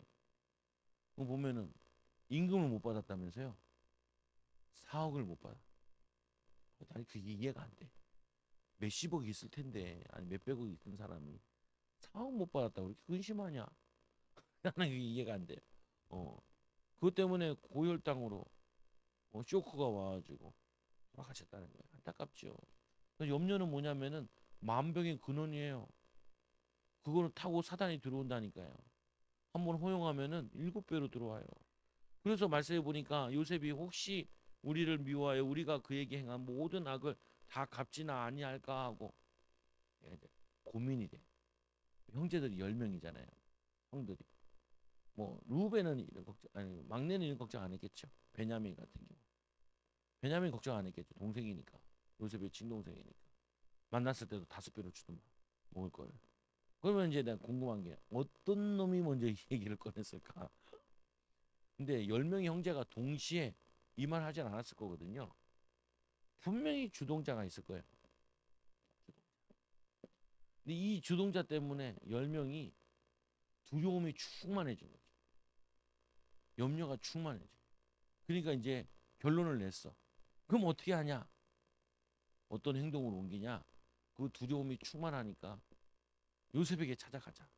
그거 보면은 임금을 못 받았다면서요? 4억을 못 받아. 아니 그게 이해가 안 돼. 몇십억 있을 텐데 아니 몇백억 있던 사람이 4억 못 받았다고 그렇게 근심하냐? 나는 그게 이해가 안 돼요. 어. 그것 때문에 고혈당으로 쇼크가 와가지고 돌아가셨다는 거예요. 안타깝죠. 그래서 염려는 뭐냐면은 만병의 근원이에요. 그거를 타고 사단이 들어온다니까요. 한번 허용하면은 7배로 들어와요. 그래서 말씀해 보니까 요셉이 혹시 우리를 미워하여 우리가 그에게 행한 모든 악을 다 갚지나 아니할까 하고 고민이 돼. 형제들이 10명이잖아요. 형들이. 뭐 루벤은 이런 걱정 아니 막내는 이런 걱정 안 했겠죠. 베냐민 같은 경우. 베냐민 걱정 안 했겠죠. 동생이니까. 요셉의 친동생이니까. 만났을 때도 5배로 주더만 먹을 걸. 그러면 이제 내가 궁금한 게 어떤 놈이 먼저 이 얘기를 꺼냈을까? 근데 10명의 형제가 동시에 이 말 하진 않았을 거거든요. 분명히 주동자가 있을 거예요. 근데 이 주동자 때문에 10명이 두려움이 충만해진 거죠. 염려가 충만해져. 그러니까 이제 결론을 냈어. 그럼 어떻게 하냐? 어떤 행동으로 옮기냐? 그 두려움이 충만하니까 요셉에게 찾아가자.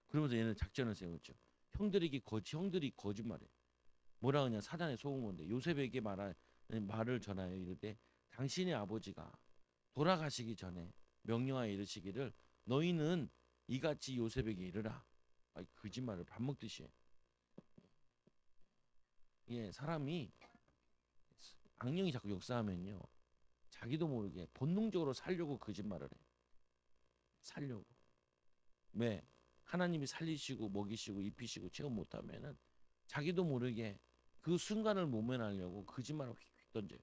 그러면서 얘는 작전을 세웠죠. 형들이 거짓말해. 뭐라 그냥 사단에 속은 건데 요셉에게 말을 전하여 이르되 당신의 아버지가 돌아가시기 전에 명령하여 이르시기를 너희는 이같이 요셉에게 이르라. 거짓말을 밥 먹듯이 해. 예, 사람이 악령이 자꾸 역사하면요. 자기도 모르게 본능적으로 살려고 거짓말을 해. 살려고. 왜? 하나님이 살리시고 먹이시고 입히시고 체험 못하면은 자기도 모르게 그 순간을 모면하려고 거짓말을 휙휙 던져요.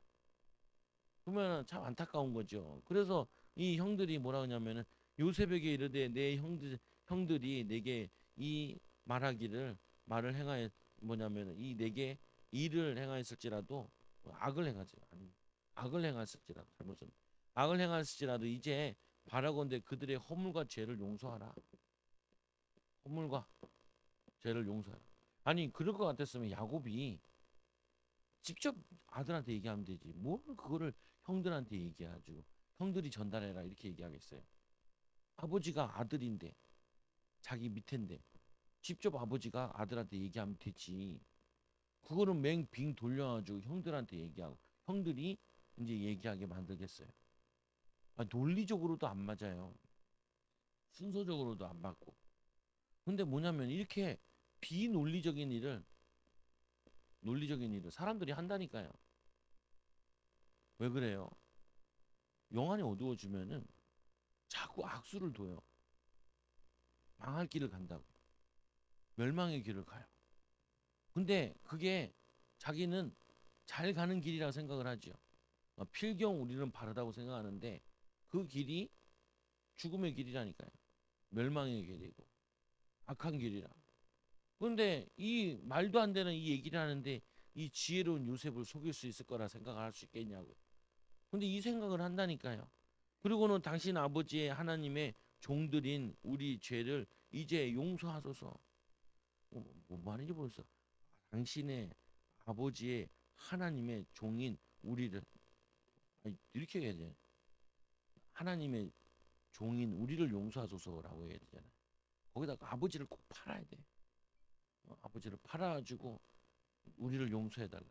그러면 참 안타까운 거죠. 그래서 이 형들이 뭐라 하냐면은 요셉에게 이르되 내 형들이 내게 이 말을 행하여 뭐냐면은 이 내게 일을 행하였을지라도 악을 행하지 아니 악을 행하였을지라도 잘못은 악을 행하였을지라도 이제 바라건대 그들의 허물과 죄를 용서하라. 허물과 죄를 용서하라. 아니 그럴 것 같았으면 야곱이 직접 아들한테 얘기하면 되지. 뭘 그거를 형들한테 얘기해가지고 형들이 전달해라 이렇게 얘기하겠어요. 아버지가 아들인데 자기 밑인데 직접 아버지가 아들한테 얘기하면 되지. 그거는 맹빙 돌려가지고 형들한테 얘기하고 형들이 이제 얘기하게 만들겠어요. 논리적으로도 안 맞아요. 순서적으로도 안 맞고. 근데 뭐냐면 이렇게 비논리적인 일을 논리적인 일을 사람들이 한다니까요. 왜 그래요? 영안이 어두워지면은 자꾸 악수를 둬요. 망할 길을 간다고. 멸망의 길을 가요. 근데 그게 자기는 잘 가는 길이라고 생각을 하죠. 필경 우리는 바르다고 생각하는데 그 길이 죽음의 길이라니까요. 멸망의 길이고 악한 길이라. 그런데 이 말도 안 되는 이 얘기를 하는데 이 지혜로운 요셉을 속일 수 있을 거라 생각을 할 수 있겠냐고. 근데 이 생각을 한다니까요. 그리고는 당신 아버지의 하나님의 종들인 우리 죄를 이제 용서하소서. 뭔 말인지 모르겠어. 당신의 아버지의 하나님의 종인 우리를 이렇게 해야 돼. 하나님의 종인 우리를 용서하소서라고 해야 되잖아요. 거기다가 아버지를 꼭 팔아야 돼. 아버지를 팔아가지고 우리를 용서해달라.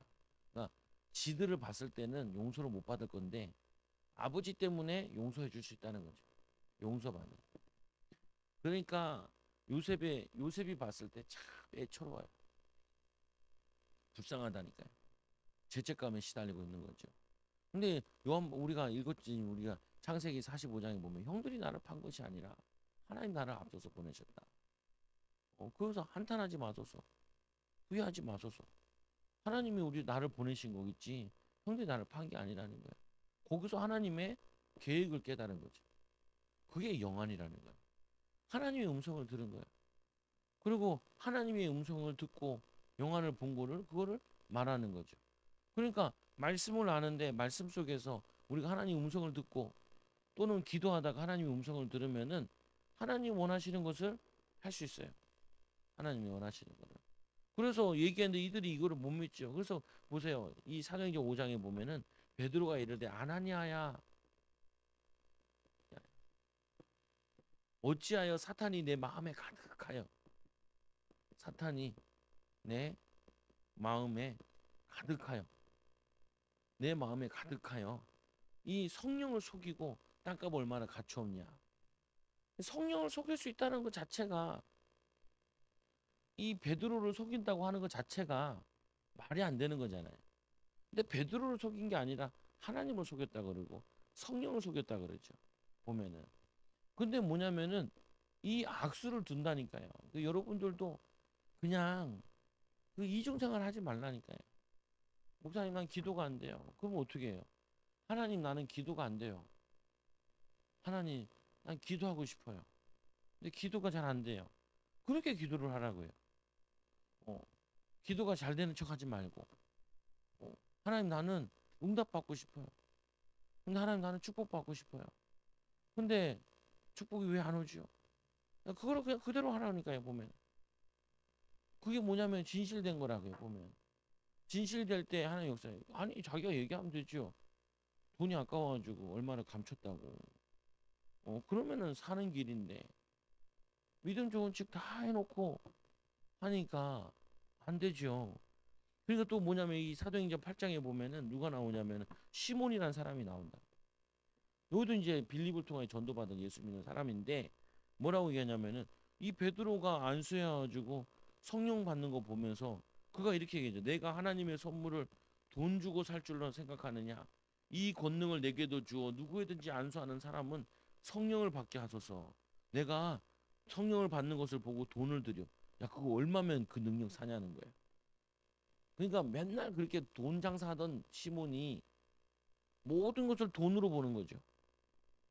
그러니까 지들을 봤을 때는 용서를 못 받을 건데 아버지 때문에 용서해 줄 수 있다는 거죠. 용서받는. 그러니까 요셉이 봤을 때 참 애처로워요. 불쌍하다니까요. 죄책감에 시달리고 있는 거죠. 근데 우리가 읽었지, 우리가 창세기 45장에 보면 형들이 나를 판 것이 아니라 하나님 나를 앞서서 보내셨다. 그래서 한탄하지 마소서. 후회하지 마소서. 하나님이 나를 보내신 거겠지. 형들이 나를 판 게 아니라는 거예요. 거기서 하나님의 계획을 깨달은 거죠. 그게 영안이라는 거예요. 하나님의 음성을 들은 거예요. 그리고 하나님의 음성을 듣고 영안을 본 그거를 말하는 거죠. 그러니까 말씀을 아는데 말씀 속에서 우리가 하나님 음성을 듣고 또는 기도하다가 하나님의 음성을 들으면은 하나님 원하시는 것을 할 수 있어요. 하나님이 원하시는 거를. 그래서 얘기했는데 이들이 이거를 못 믿죠. 그래서 보세요. 이 사도행전 5장에 보면은 베드로가 이르되 아나니아야 어찌하여 사탄이 내 마음에 가득하여 사탄이 내 마음에 가득하여 내 마음에 가득하여 이 성령을 속이고 땅값 얼마나 가치 없냐. 성령을 속일 수 있다는 것 자체가 이 베드로를 속인다고 하는 것 자체가 말이 안 되는 거잖아요. 근데 베드로를 속인 게 아니라 하나님을 속였다 그러고 성령을 속였다 그러죠. 보면은. 근데 뭐냐면은 이 악수를 둔다니까요. 여러분들도 그냥 그 이중생활 하지 말라니까요. 목사님 난 기도가 안 돼요. 그럼 어떻게 해요? 하나님 나는 기도가 안 돼요. 하나님 난 기도하고 싶어요. 근데 기도가 잘 안 돼요. 그렇게 기도를 하라고요. 어, 기도가 잘 되는 척 하지 말고 하나님 나는 응답받고 싶어요. 근데 하나님 나는 축복받고 싶어요. 근데 축복이 왜 안 오죠? 그거를 그냥 그대로 하라니까요. 보면 그게 뭐냐면 진실된 거라고요. 보면 진실될 때 하나님 역사에 아니 자기가 얘기하면 되죠. 돈이 아까워가지고 얼마나 감췄다고. 그러면은 사는 길인데 믿음 좋은 척 다 해놓고 하니까 안 되죠. 그러니까 또 뭐냐면 이 사도행전 8장에 보면은 누가 나오냐면 시몬이라는 사람이 나온다. 여기도 이제 빌립을 통해 전도받은 예수 믿는 사람인데 뭐라고 얘기하냐면은 이 베드로가 안수해가지고 성령 받는 거 보면서 그가 이렇게 얘기하죠. 내가 하나님의 선물을 돈 주고 살 줄로 생각하느냐? 이 권능을 내게도 주어 누구에든지 안수하는 사람은 성령을 받게 하소서. 내가 성령을 받는 것을 보고 돈을 들여. 야, 그거 얼마면 그 능력 사냐는 거예요. 그러니까 맨날 그렇게 돈 장사하던 시몬이 모든 것을 돈으로 보는 거죠.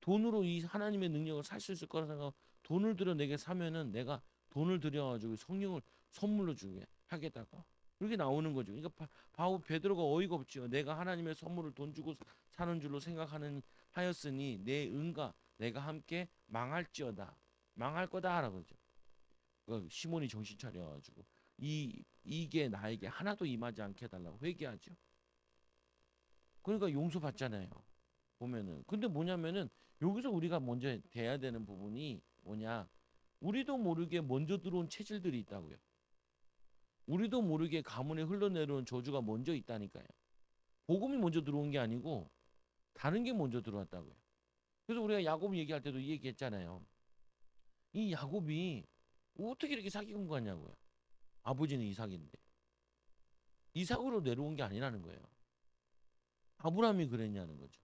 돈으로 이 하나님의 능력을 살 수 있을 거라 생각하고 돈을 들여 내게 사면은 내가 돈을 들여가지고 성령을 선물로 주게 하겠다고 그렇게 나오는 거죠. 그러니까 바울 베드로가 어이가 없지요. 내가 하나님의 선물을 돈 주고 사는 줄로 생각하는 하였으니 내 은과 내가 함께 망할지어다. 망할 거다라고 그러죠. 시몬이 정신 차려가지고 이게 나에게 하나도 임하지 않게 해달라고 회개하죠. 그러니까 용서받잖아요. 보면은 근데 뭐냐면은 여기서 우리가 먼저 돼야 되는 부분이 뭐냐 우리도 모르게 먼저 들어온 체질들이 있다고요. 우리도 모르게 가문에 흘러내려온 저주가 먼저 있다니까요. 복음이 먼저 들어온 게 아니고 다른 게 먼저 들어왔다고요. 그래서 우리가 야곱 얘기할 때도 이 얘기했잖아요. 이 야곱이 어떻게 이렇게 사기꾼 같냐고요. 아버지는 이삭인데 이삭으로 내려온 게 아니라는 거예요. 아브라함이 그랬냐는 거죠.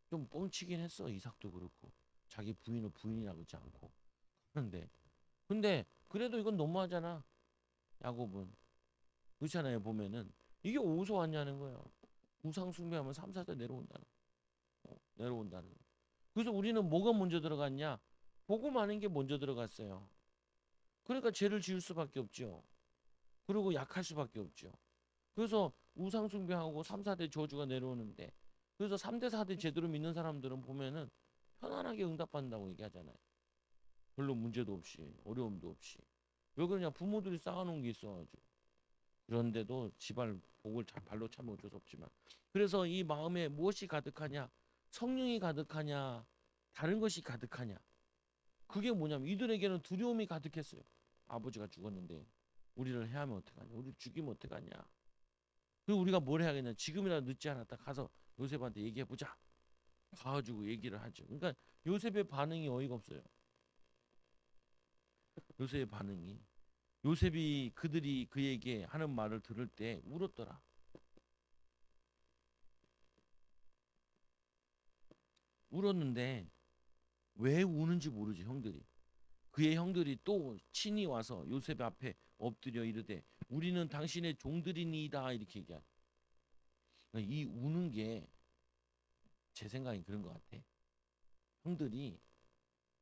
좀 뻥치긴 했어. 이삭도 그렇고 자기 부인을 부인이라고 하지 않고 근데 그래도 이건 너무하잖아. 야곱은 그렇잖아요. 보면은 이게 어디서 왔냐는 거예요. 우상 숭배하면 3, 4대 내려온다는 거. 그래서 우리는 뭐가 먼저 들어갔냐? 보고 마는 게 먼저 들어갔어요. 그러니까 죄를 지을 수밖에 없죠. 그리고 약할 수밖에 없죠. 그래서 우상 숭배하고 3, 4대 저주가 내려오는데 그래서 3대 4대 제대로 믿는 사람들은 보면은 편안하게 응답받는다고 얘기하잖아요. 별로 문제도 없이 어려움도 없이. 왜 그러냐? 부모들이 쌓아놓은 게 있어가지고. 그런데도 지발 복을 잘 발로 차면 어쩔 수 없지만. 그래서 이 마음에 무엇이 가득하냐? 성령이 가득하냐? 다른 것이 가득하냐? 그게 뭐냐면 이들에게는 두려움이 가득했어요. 아버지가 죽었는데 우리를 해하면 어떡하냐? 우리를 죽이면 어떡하냐? 그리고 우리가 뭘 해야겠냐? 지금이라도 늦지 않았다. 가서 요셉한테 얘기해 보자. 가가지고 얘기를 하죠. 그러니까 요셉의 반응이 어이가 없어요. 요셉의 반응이. 요셉이 그들이 그에게 하는 말을 들을 때 울었더라. 울었는데 왜 우는지 모르지 형들이. 그의 형들이 또 친히 와서 요셉 앞에 엎드려 이르되 우리는 당신의 종들이니이다 이렇게 얘기하는. 그러니까 이 우는 게 제 생각엔 그런 것 같아. 형들이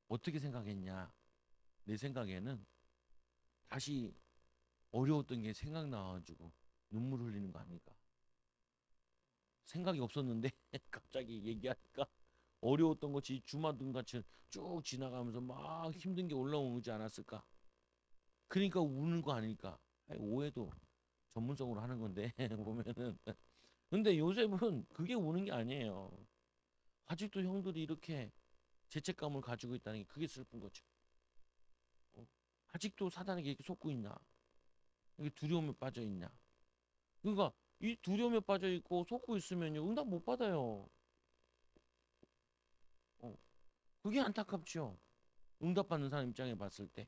어떻게 생각했냐? 내 생각에는 다시 어려웠던 게 생각나가지고 눈물 흘리는 거 아닐까? 생각이 없었는데 갑자기 얘기하니까 어려웠던 것이 주마등 같이 쭉 지나가면서 막 힘든 게 올라오지 않았을까? 그러니까 우는 거 아닐까? 아니, 오해도 전문성으로 하는 건데 보면은 근데 요셉은 그게 우는 게 아니에요. 아직도 형들이 이렇게 죄책감을 가지고 있다는 게 그게 슬픈 거죠. 어? 아직도 사단에게 이렇게 속고 있나? 이게 두려움에 빠져 있냐? 그러니까 이 두려움에 빠져 있고 속고 있으면요 응답 못 받아요. 어, 그게 안타깝죠. 응답받는 사람 입장에 봤을 때,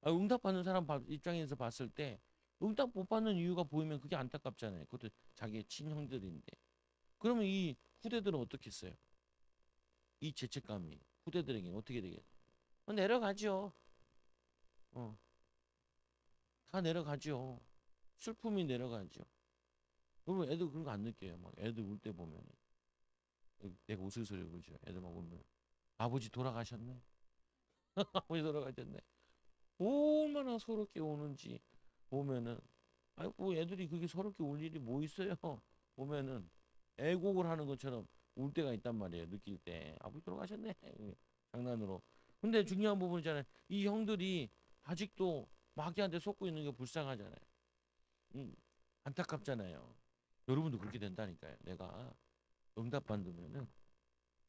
응답받는 사람 입장에서 봤을 때 응답 못 받는 이유가 보이면 그게 안타깝잖아요. 그것도 자기의 친형들인데. 그러면 이 후대들은 어떻게 했어요? 이 죄책감이 후대들에게는 어떻게 되겠어요? 내려가죠. 어, 다 내려가죠. 슬픔이 내려가죠. 그러면 애들 그런 거 안 느껴요. 막 애들 울 때 보면 내가 웃을소리 울죠. 애들 막 울면 아버지 돌아가셨네. 아버지 돌아가셨네. 얼마나 서럽게 우는지 보면은 아이고 애들이 그게 서럽게 울 일이 뭐 있어요. 보면은 애곡을 하는 것처럼 울 때가 있단 말이에요. 느낄 때 아버지 돌아가셨네. 장난으로. 근데 중요한 부분이잖아요. 이 형들이 아직도 마귀한테 속고 있는 게 불쌍하잖아요. 음, 안타깝잖아요. 여러분도 그렇게 된다니까요. 내가 응답 받으면은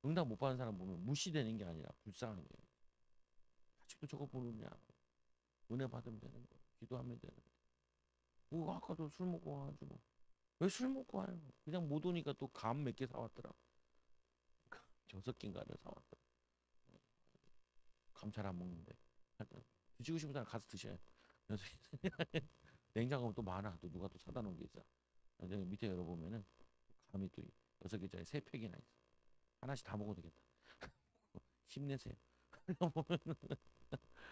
응답 못 받는 사람 보면 무시되는 게 아니라 불쌍한 거예요. 아직도 저거 모르냐? 은혜 받으면 되는 거예요. 기도하면 되는 거예요. 아까도 술 먹고 와가지고 왜 술 먹고 와요? 그냥 못 오니까 또 감 몇 개 사왔더라. 6개인가를 사왔더라. 감 잘 안 먹는데. 하여튼 드시고 싶은 사람 가서 드셔요. 그래서 냉장고는 또 많아. 또 누가 또 사다 놓은 게 있어. 내가 밑에 열어보면은 감이 또 6개짜리 3팩이나 있어. 하나씩 다 먹어도 되겠다. 힘내세요. 보면은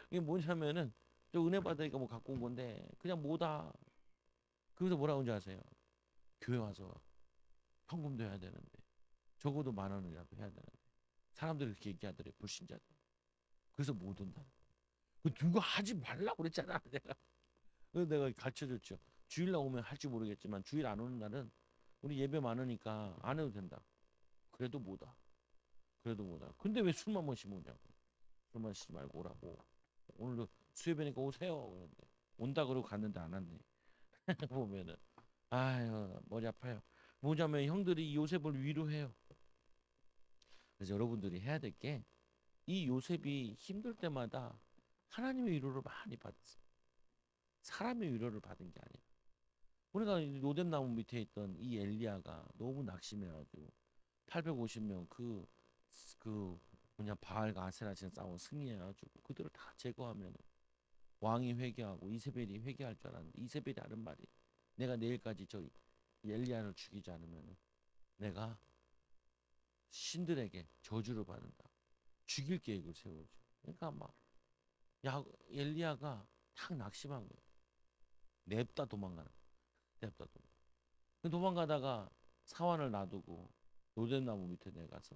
이게 뭐냐면은 저 은혜 받으니까 뭐 갖고 온 건데 그냥 뭐다. 그래서 뭐라고 하는지 아세요? 교회 와서 헌금도 해야 되는데 적어도 10,000원이라도 해야 되는데 사람들이 그렇게 얘기하더래 불신자들. 그래서 못 온다. 그 누가 하지 말라고 그랬잖아 내가. 그래서 내가 가르쳐줬죠. 주일날 오면 할지 모르겠지만 주일 안 오는 날은 우리 예배 많으니까 안 해도 된다. 그래도 못와. 그래도 못와. 근데 왜 술만 마시면 오냐고. 술 마시지 말고 오라고. 오늘도 수요배니까 오세요. 그런데 온다 그러고 갔는데 안 왔네. 보면은 아유 머리 아파요. 뭐냐면 형들이 요셉을 위로해요. 그래서 여러분들이 해야 될 게 이 요셉이 힘들 때마다 하나님의 위로를 많이 받았어요. 사람의 위로를 받은 게 아니라. 우리가 로뎀나무 밑에 있던 이 엘리야가 너무 낙심해가지고 850명 그 뭐냐 바알과 아세라처럼 싸워 승리해가지고 그들을 다 제거하면 왕이 회개하고 이세벨이 회개할 줄 알았는데 이세벨이 하는 말이 내가 내일까지 저 엘리야를 죽이지 않으면 내가 신들에게 저주를 받는다. 죽일 계획을 세우죠. 그러니까 막 엘리야가 탁 낙심한 거예요. 냅다 도망가는 거예요. 냅다 도망가다가 사환을 놔두고 로뎀나무 밑에 내가서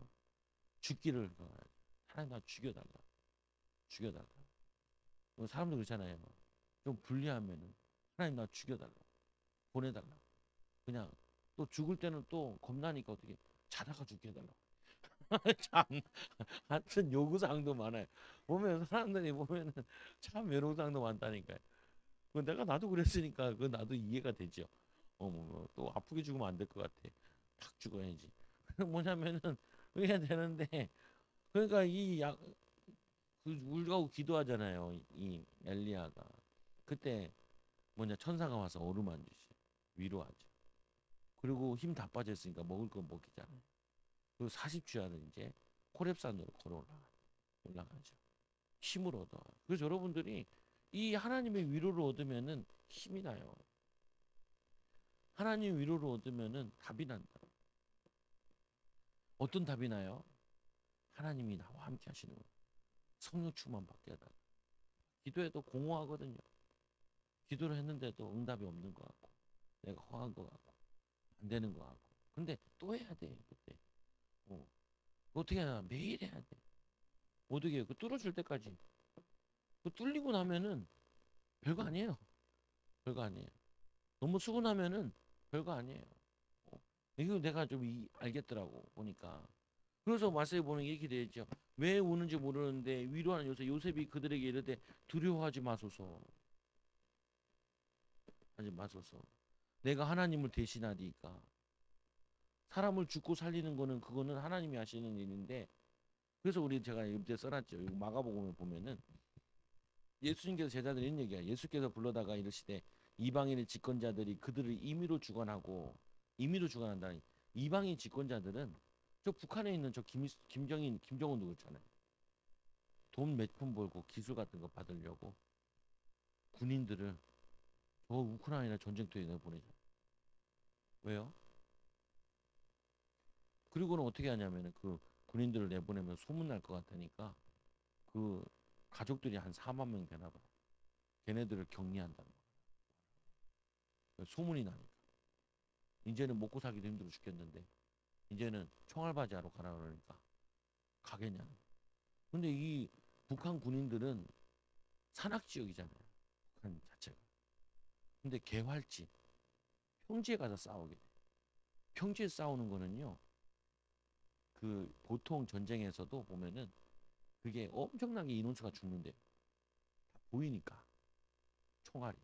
죽기를 하나님 나 죽여달라. 죽여달라. 사람들 그렇잖아요. 좀 불리하면은 하나님 나 죽여달라. 보내달라. 그냥 또 죽을 때는 또 겁나니까 어떻게 자다가 죽게 해달라. 참 하여튼 요구사항도 많아요. 보면 사람들이 보면은 참 외로사항도 많다니까요. 내가 나도 그랬으니까 그 나도 이해가 되죠. 또 아프게 죽으면 안 될 것 같아. 탁 죽어야지. 뭐냐면은 그래야 되는데 그러니까 그 울고 기도하잖아요. 이 엘리야가 그때 뭐냐 천사가 와서 어루만지시 위로하죠. 그리고 힘 다 빠졌으니까 먹을 거 먹이잖아요. 그리고 40주야는 이제 호렙산으로 걸어 올라가죠. 힘을 얻어. 그래서 여러분들이 이 하나님의 위로를 얻으면은 힘이 나요. 하나님 위로를 얻으면은 답이 난다. 어떤 답이 나요? 하나님이 나와 함께 하시는 거예요. 성령 충만 받게 하다. 기도해도 공허하거든요. 기도를 했는데도 응답이 없는 것 같고, 내가 허한 것 같고, 안 되는 것 같고. 근데 또 해야 돼, 그때. 어. 어떻게 해야 매일 해야 돼. 어떻게 해요? 그 뚫어줄 때까지. 그 뚫리고 나면은 별거 아니에요. 별거 아니에요. 너무 수고나면은 별거 아니에요. 어. 이거 내가 좀 알겠더라고, 보니까. 그래서 말세에 보면 이렇게 되죠. 왜 우는지 모르는데 위로하는 요셉이 그들에게 이르되 두려워하지 마소서. 하지 마소서. 내가 하나님을 대신하니까. 사람을 죽고 살리는 거는 그거는 하나님이 하시는 일인데 그래서 제가 이때 써놨죠. 이거 마가복음에 보면은 예수님께서 제자들이 이런 얘기야. 예수께서 불러다가 이르시되 이방인의 집권자들이 그들을 임의로 주관한다니. 이방인 집권자들은 저 북한에 있는 저 김정은 누구 있잖아요. 돈 몇 푼 벌고 기술 같은 거 받으려고 군인들을 저 우크라이나 전쟁터에 내보내죠. 왜요? 그리고는 어떻게 하냐면은 그 군인들을 내보내면 소문 날 것 같으니까 그 가족들이 한 4만 명 되나 봐. 걔네들을 격리한다는 거야. 소문이 나니까. 이제는 먹고 살기도 힘들어 죽겠는데 이제는 총알바지하러 가라 그러니까 가겠냐는. 근데 이 북한 군인들은 산악 지역이잖아요. 북한 자체가. 근데 개활지, 평지에 가서 싸우게 돼. 평지에 싸우는 거는요. 그 보통 전쟁에서도 보면은 그게 엄청나게 인원수가 죽는데 다 보이니까 총알이.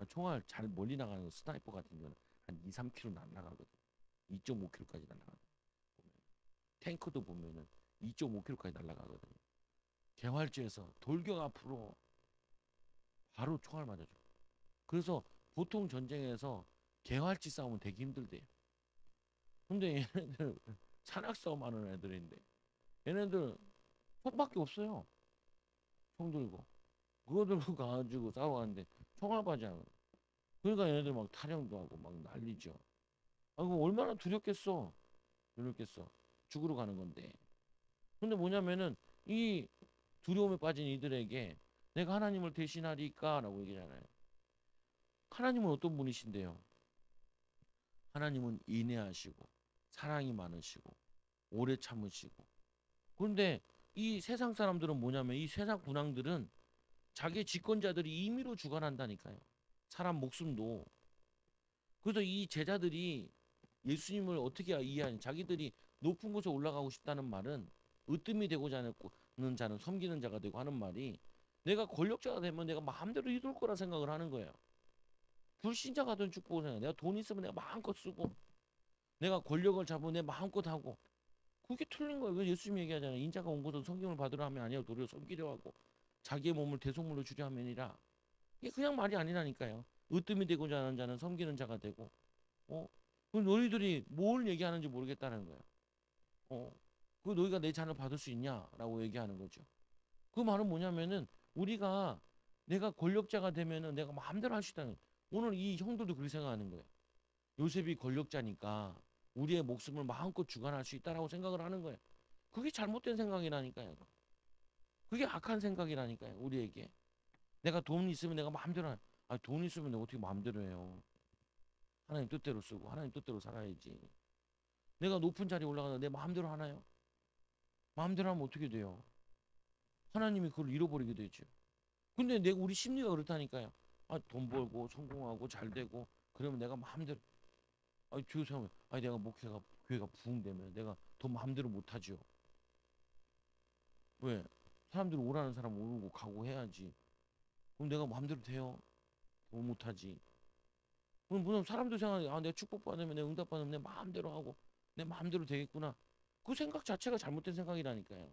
총알 잘 멀리 나가는 거 스나이퍼 같은 경우는 한 2, 3km 날아가거든. 2.5km까지 날아가거든. 탱크도 보면은 2.5km까지 날아가거든요. 개활지에서 돌격 앞으로 바로 총알 맞아줘. 그래서 보통 전쟁에서 개활지 싸움은 되게 힘들대요. 근데 얘네들 산악 싸움 하는 애들인데 얘네들 총밖에 없어요. 총 들고 그거 들고 가가지고 싸워가는데 총알 맞이 하는. 그러니까 얘네들 막 타령도 하고 막 난리죠. 아, 그거 얼마나 두렵겠어. 두렵겠어. 죽으러 가는 건데. 근데 뭐냐면은 이 두려움에 빠진 이들에게 내가 하나님을 대신하리까라고 얘기잖아요. 하나님은 어떤 분이신데요? 하나님은 인내하시고 사랑이 많으시고 오래 참으시고. 그런데 이 세상 사람들은 뭐냐면 이 세상 군왕들은 자기 집권자들이 임의로 주관한다니까요. 사람 목숨도. 그래서 이 제자들이 예수님을 어떻게 이해하냐? 자기들이 높은 곳에 올라가고 싶다는 말은 으뜸이 되고자 하는 자는 섬기는 자가 되고 하는 말이 내가 권력자가 되면 내가 마음대로 이룰 거라 생각을 하는 거예요. 불신자가 된 축복을 생각해. 내가 돈 있으면 내가 마음껏 쓰고 내가 권력을 잡으면 내 마음껏 하고 그게 틀린 거예요. 그래서 예수님이 얘기하잖아요. 인자가 온 것은 성경을 받으려 하면 아니야. 도리어 섬기려 하고 자기의 몸을 대속물로 주려 함이니라. 이게 그냥 말이 아니라니까요. 으뜸이 되고자 하는 자는 섬기는 자가 되고 어? 그 너희들이 뭘 얘기하는지 모르겠다는 거야. 어? 그 너희가 내 잔을 받을 수 있냐라고 얘기하는 거죠. 그 말은 뭐냐면은 우리가 내가 권력자가 되면은 내가 마음대로 할 수 있다는 거예요. 오늘 이 형들도 그렇게 생각하는 거예요. 요셉이 권력자니까 우리의 목숨을 마음껏 주관할 수 있다라고 생각을 하는 거예요. 그게 잘못된 생각이라니까요. 그게 악한 생각이라니까요. 우리에게. 내가 돈 있으면 내가 마음대로 돈 있으면 내가 어떻게 마음대로 해요. 하나님 뜻대로 쓰고 하나님 뜻대로 살아야지. 내가 높은 자리에 올라가서 내 마음대로 하나요? 마음대로 하면 어떻게 돼요? 하나님이 그걸 잃어버리게 되죠. 근데 우리 심리가 그렇다니까요. 돈 벌고 성공하고 잘 되고 그러면 내가 마음대로 주요 생각하면 내가 목회가 교회가 부흥되면 내가 더 마음대로 못하죠. 왜? 사람들이 오라는 사람 오고 가고 해야지. 그럼 내가 마음대로 돼요? 더 못하지. 그럼 무슨 사람들 생각해 내가 축복받으면 내가 응답받으면 내 마음대로 하고 내 마음대로 되겠구나. 그 생각 자체가 잘못된 생각이라니까요.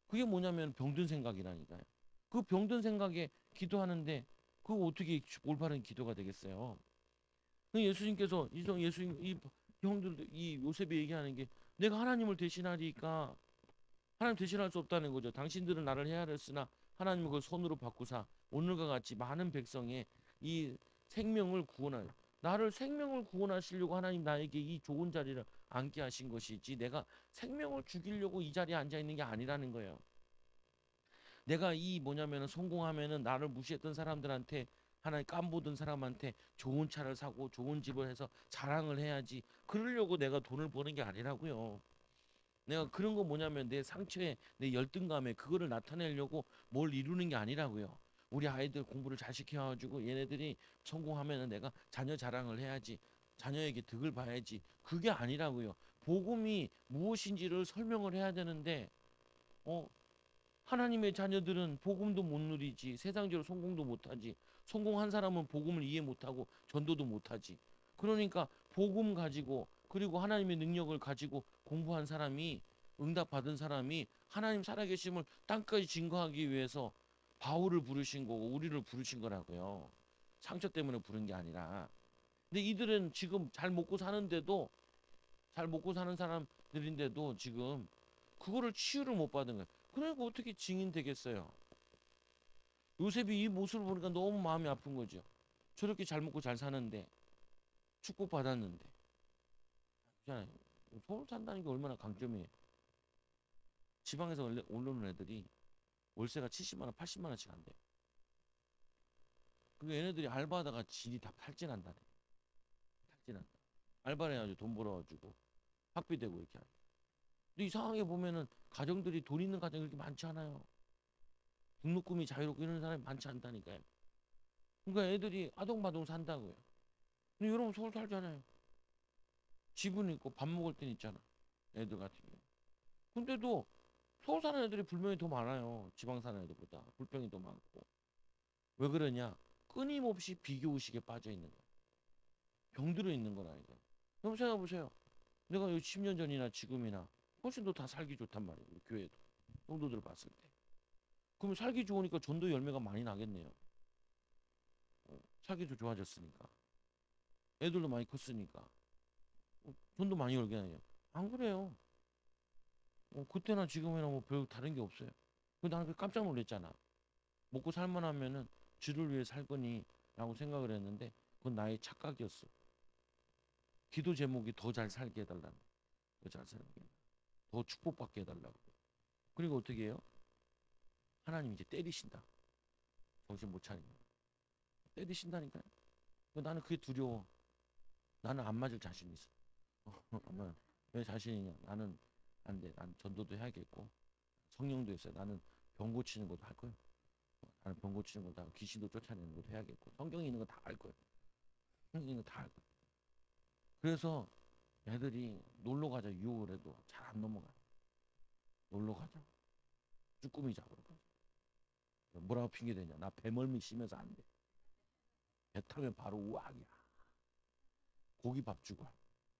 그게 뭐냐면 병든 생각이라니까요. 그 병든 생각에 기도하는데 그거 어떻게 올바른 기도가 되겠어요? 그 예수님께서 예수님 이 형들도 이 요셉이 얘기하는 게 내가 하나님을 대신하리까 하나님 대신할 수 없다는 거죠. 당신들은 나를 헤아렸으나 하나님은 그걸 손으로 바꾸사 오늘과 같이 많은 백성의 이 생명을 구원하여 나를 생명을 구원하시려고 하나님 나에게 이 좋은 자리를 앉게 하신 것이지 내가 생명을 죽이려고 이 자리에 앉아 있는 게 아니라는 거예요. 내가 이 뭐냐면은 성공하면은 나를 무시했던 사람들한테 하나님 깜보던 사람한테 좋은 차를 사고 좋은 집을 해서 자랑을 해야지. 그러려고 내가 돈을 버는 게 아니라고요. 내가 그런 거 뭐냐면 내 상처에 내 열등감에 그거를 나타내려고 뭘 이루는 게 아니라고요. 우리 아이들 공부를 잘 시켜가지고 얘네들이 성공하면은 내가 자녀 자랑을 해야지. 자녀에게 득을 봐야지. 그게 아니라고요. 복음이 무엇인지를 설명을 해야 되는데 어 하나님의 자녀들은 복음도 못 누리지. 세상적으로 성공도 못하지. 성공한 사람은 복음을 이해 못하고 전도도 못하지. 그러니까 복음 가지고 그리고 하나님의 능력을 가지고 공부한 사람이 응답받은 사람이 하나님 살아계심을 땅까지 증거하기 위해서 바울을 부르신 거고 우리를 부르신 거라고요. 상처 때문에 부른 게 아니라. 근데 이들은 지금 잘 먹고 사는 사람들인데도 지금 그거를 치유를 못 받은 거예요. 그러니까 어떻게 증인 되겠어요? 요셉이 이 모습을 보니까 너무 마음이 아픈 거죠. 저렇게 잘 먹고 잘 사는데 축복 받았는데, 그잖아요. 서울 산다는 게 얼마나 강점이에요. 지방에서 올라오는 애들이 월세가 70만 원, 80만 원씩 한대. 그 얘네들이 알바하다가 질이 다 탈진한다네. 탈진한다. 알바를 해가지고 돈 벌어가지고 학비되고 이렇게 하죠. 근데 이상하게 보면은 가정들이 돈 있는 가정이 그렇게 많지 않아요. 등록금이 자유롭고 이런 사람이 많지 않다니까요. 그러니까 애들이 아동바동 산다고요. 근데 여러분 서울 살잖아요. 집은 있고 밥 먹을 땐 있잖아. 애들 같은 경우. 근데도 서울 사는 애들이 불명이 더 많아요. 지방 사는 애들보다 불평이 더 많고. 왜 그러냐? 끊임없이 비교의식에 빠져 있는 거야. 병들어 있는 거라니까. 여러분 생각해 보세요. 내가 10년 전이나 지금이나 훨씬 더 다 살기 좋단 말이에요. 우리 교회도. 성도들 봤을 때. 그러면 살기 좋으니까 전도 열매가 많이 나겠네요. 살기도 좋아졌으니까. 애들도 많이 컸으니까. 돈도 많이 열게 해요. 안 그래요. 그때나 지금이나 뭐 별 다른 게 없어요. 근데 나는 깜짝 놀랐잖아. 먹고 살만하면은 주를 위해 살 거니 라고 생각을 했는데 그건 나의 착각이었어. 기도 제목이 더 잘 살게 해달라는 더 잘 살게 더 축복받게 해달라고. 그리고 어떻게 해요? 하나님이 이제 때리신다. 정신 못 차리면 때리신다니까요. 나는 그게 두려워. 나는 안 맞을 자신 있어. 엄마 왜 자신이냐? 나는 안 돼. 난 전도도 해야겠고 성령도 있어요. 나는 병 고치는 것도 할 거예요. 나는 병 고치는 것도 하고 귀신도 쫓아내는 것도 해야겠고 성경에 있는 거 다 할 거예요. 성경에 있는 거 다 할 거예요. 그래서 애들이 놀러 가자 유혹을 해도 잘 안 넘어가요. 놀러 가자. 쭈꾸미 잡으러 가자. 뭐라고 핑계 대냐? 나 배멀미 심해서 안 돼. 배 타면 바로 우악이야. 고기 밥 주고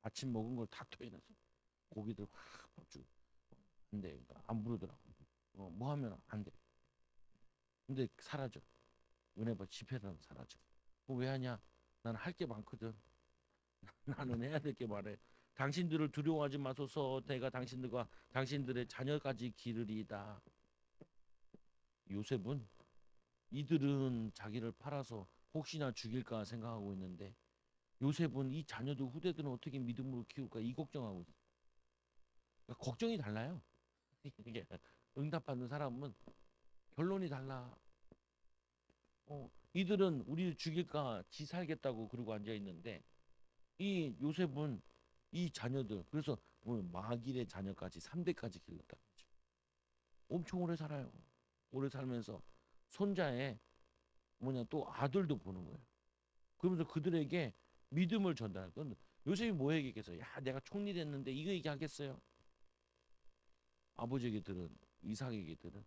아침 먹은 걸 다 토해내서 고기들 확 밥 주고 안 돼. 그러니까 안 부르더라고. 뭐 하면 안 돼. 근데 사라져. 은혜봐 집회는 사라져. 왜 하냐? 나는 할 게 많거든. 나는 해야 될 게 많아요. 당신들을 두려워하지 마소서. 내가 당신들과 당신들의 자녀까지 기르리이다. 요셉은 이들은 자기를 팔아서 혹시나 죽일까 생각하고 있는데 요셉은 이 자녀들 후대들은 어떻게 믿음으로 키울까 이 걱정하고 있어. 그러니까 걱정이 달라요. 이게 응답받는 사람은 결론이 달라. 이들은 우리를 죽일까 지 살겠다고 그러고 앉아 있는데 이 요셉은 이 자녀들 그래서 뭐 마길의 자녀까지 3대까지 길렀다는 거죠. 엄청 오래 살아요. 오래 살면서 손자의 또 아들도 보는 거예요. 그러면서 그들에게 믿음을 전달할 건 요셉이 뭐 얘기했겠어요? 야 내가 총리 됐는데 이거 얘기하겠어요? 아버지에게 들은 이삭에게 들은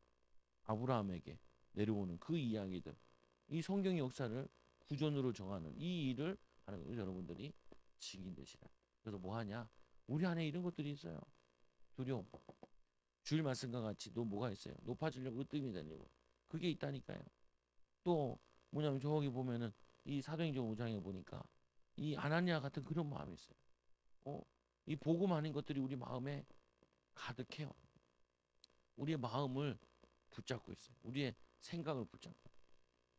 아브라함에게 내려오는 그 이야기들 이 성경의 역사를 구전으로 정하는 이 일을 하는 거예요. 여러분들이 증인 되시라. 그래서 뭐 하냐? 우리 안에 이런 것들이 있어요. 두려움. 주일 말씀과 같이 너 뭐가 있어요? 높아지려고 으뜸이 되려고. 그게 있다니까요. 또 뭐냐면 저기 보면은 이 사도행전 5장에 보니까 이 아나니아 같은 그런 마음이 있어요. 이 복음 아닌 것들이 우리 마음에 가득해요. 우리의 마음을 붙잡고 있어요. 우리의 생각을 붙잡고.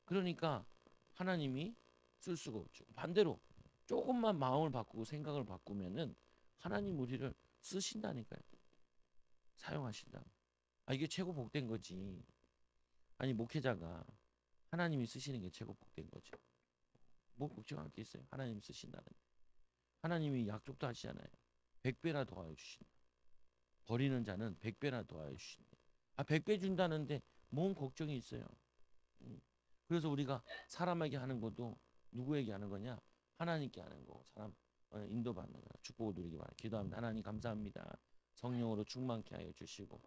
그러니까 하나님이 쓸 수가 없죠. 반대로 조금만 마음을 바꾸고 생각을 바꾸면은 하나님 우리를 쓰신다니까요. 사용하신다. 이게 최고 복된 거지. 아니 목회자가 하나님이 쓰시는 게 최고 복된 거죠. 뭐 걱정할 게 있어요. 하나님 쓰신다는. 하나님이 약속도 하시잖아요. 100배나 더하여 주신다. 버리는 자는 100배나 더하여 주신다. 100배 준다는데 뭔 걱정이 있어요. 그래서 우리가 사람에게 하는 것도 누구에게 하는 거냐? 하나님께 하는 거. 사람 인도받는 거. 축복을 누리기 바랍니다. 기도합니다. 하나님 감사합니다. 성령으로 충만케 하여 주시고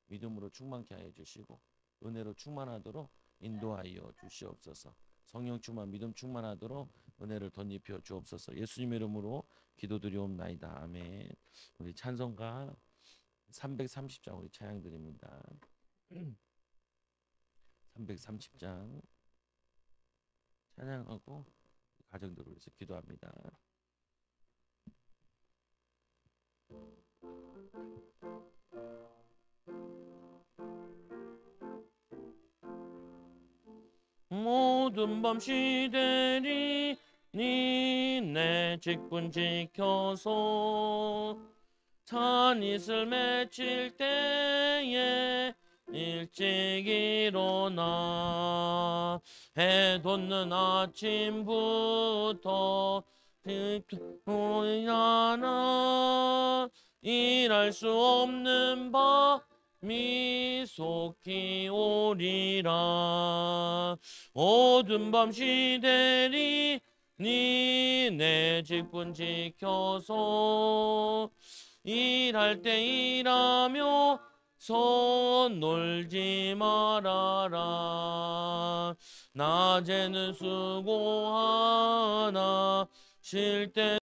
믿음으로 충만케 하여 주시고 은혜로 충만하도록 인도하여 주시옵소서. 성령 충만, 믿음 충만하도록 은혜를 덧입혀 주옵소서. 예수님 이름으로 기도드리옵나이다. 아멘. 우리 찬송가 330장 우리 찬양 드립니다. 330장 찬양하고 가정들을 위해서 기도합니다. 모든 밤 시대리 네 직분 지켜서 찬이슬 맺힐 때에 일찍 일어나 해 돋는 아침부터 일하나 일할 수 없는 밤이 속히 오리라. 어두운 밤 시대리 네 직분 지켜서 일할 때 일하며 손 놀지 말아라. 낮에는 수고하나 쉴 때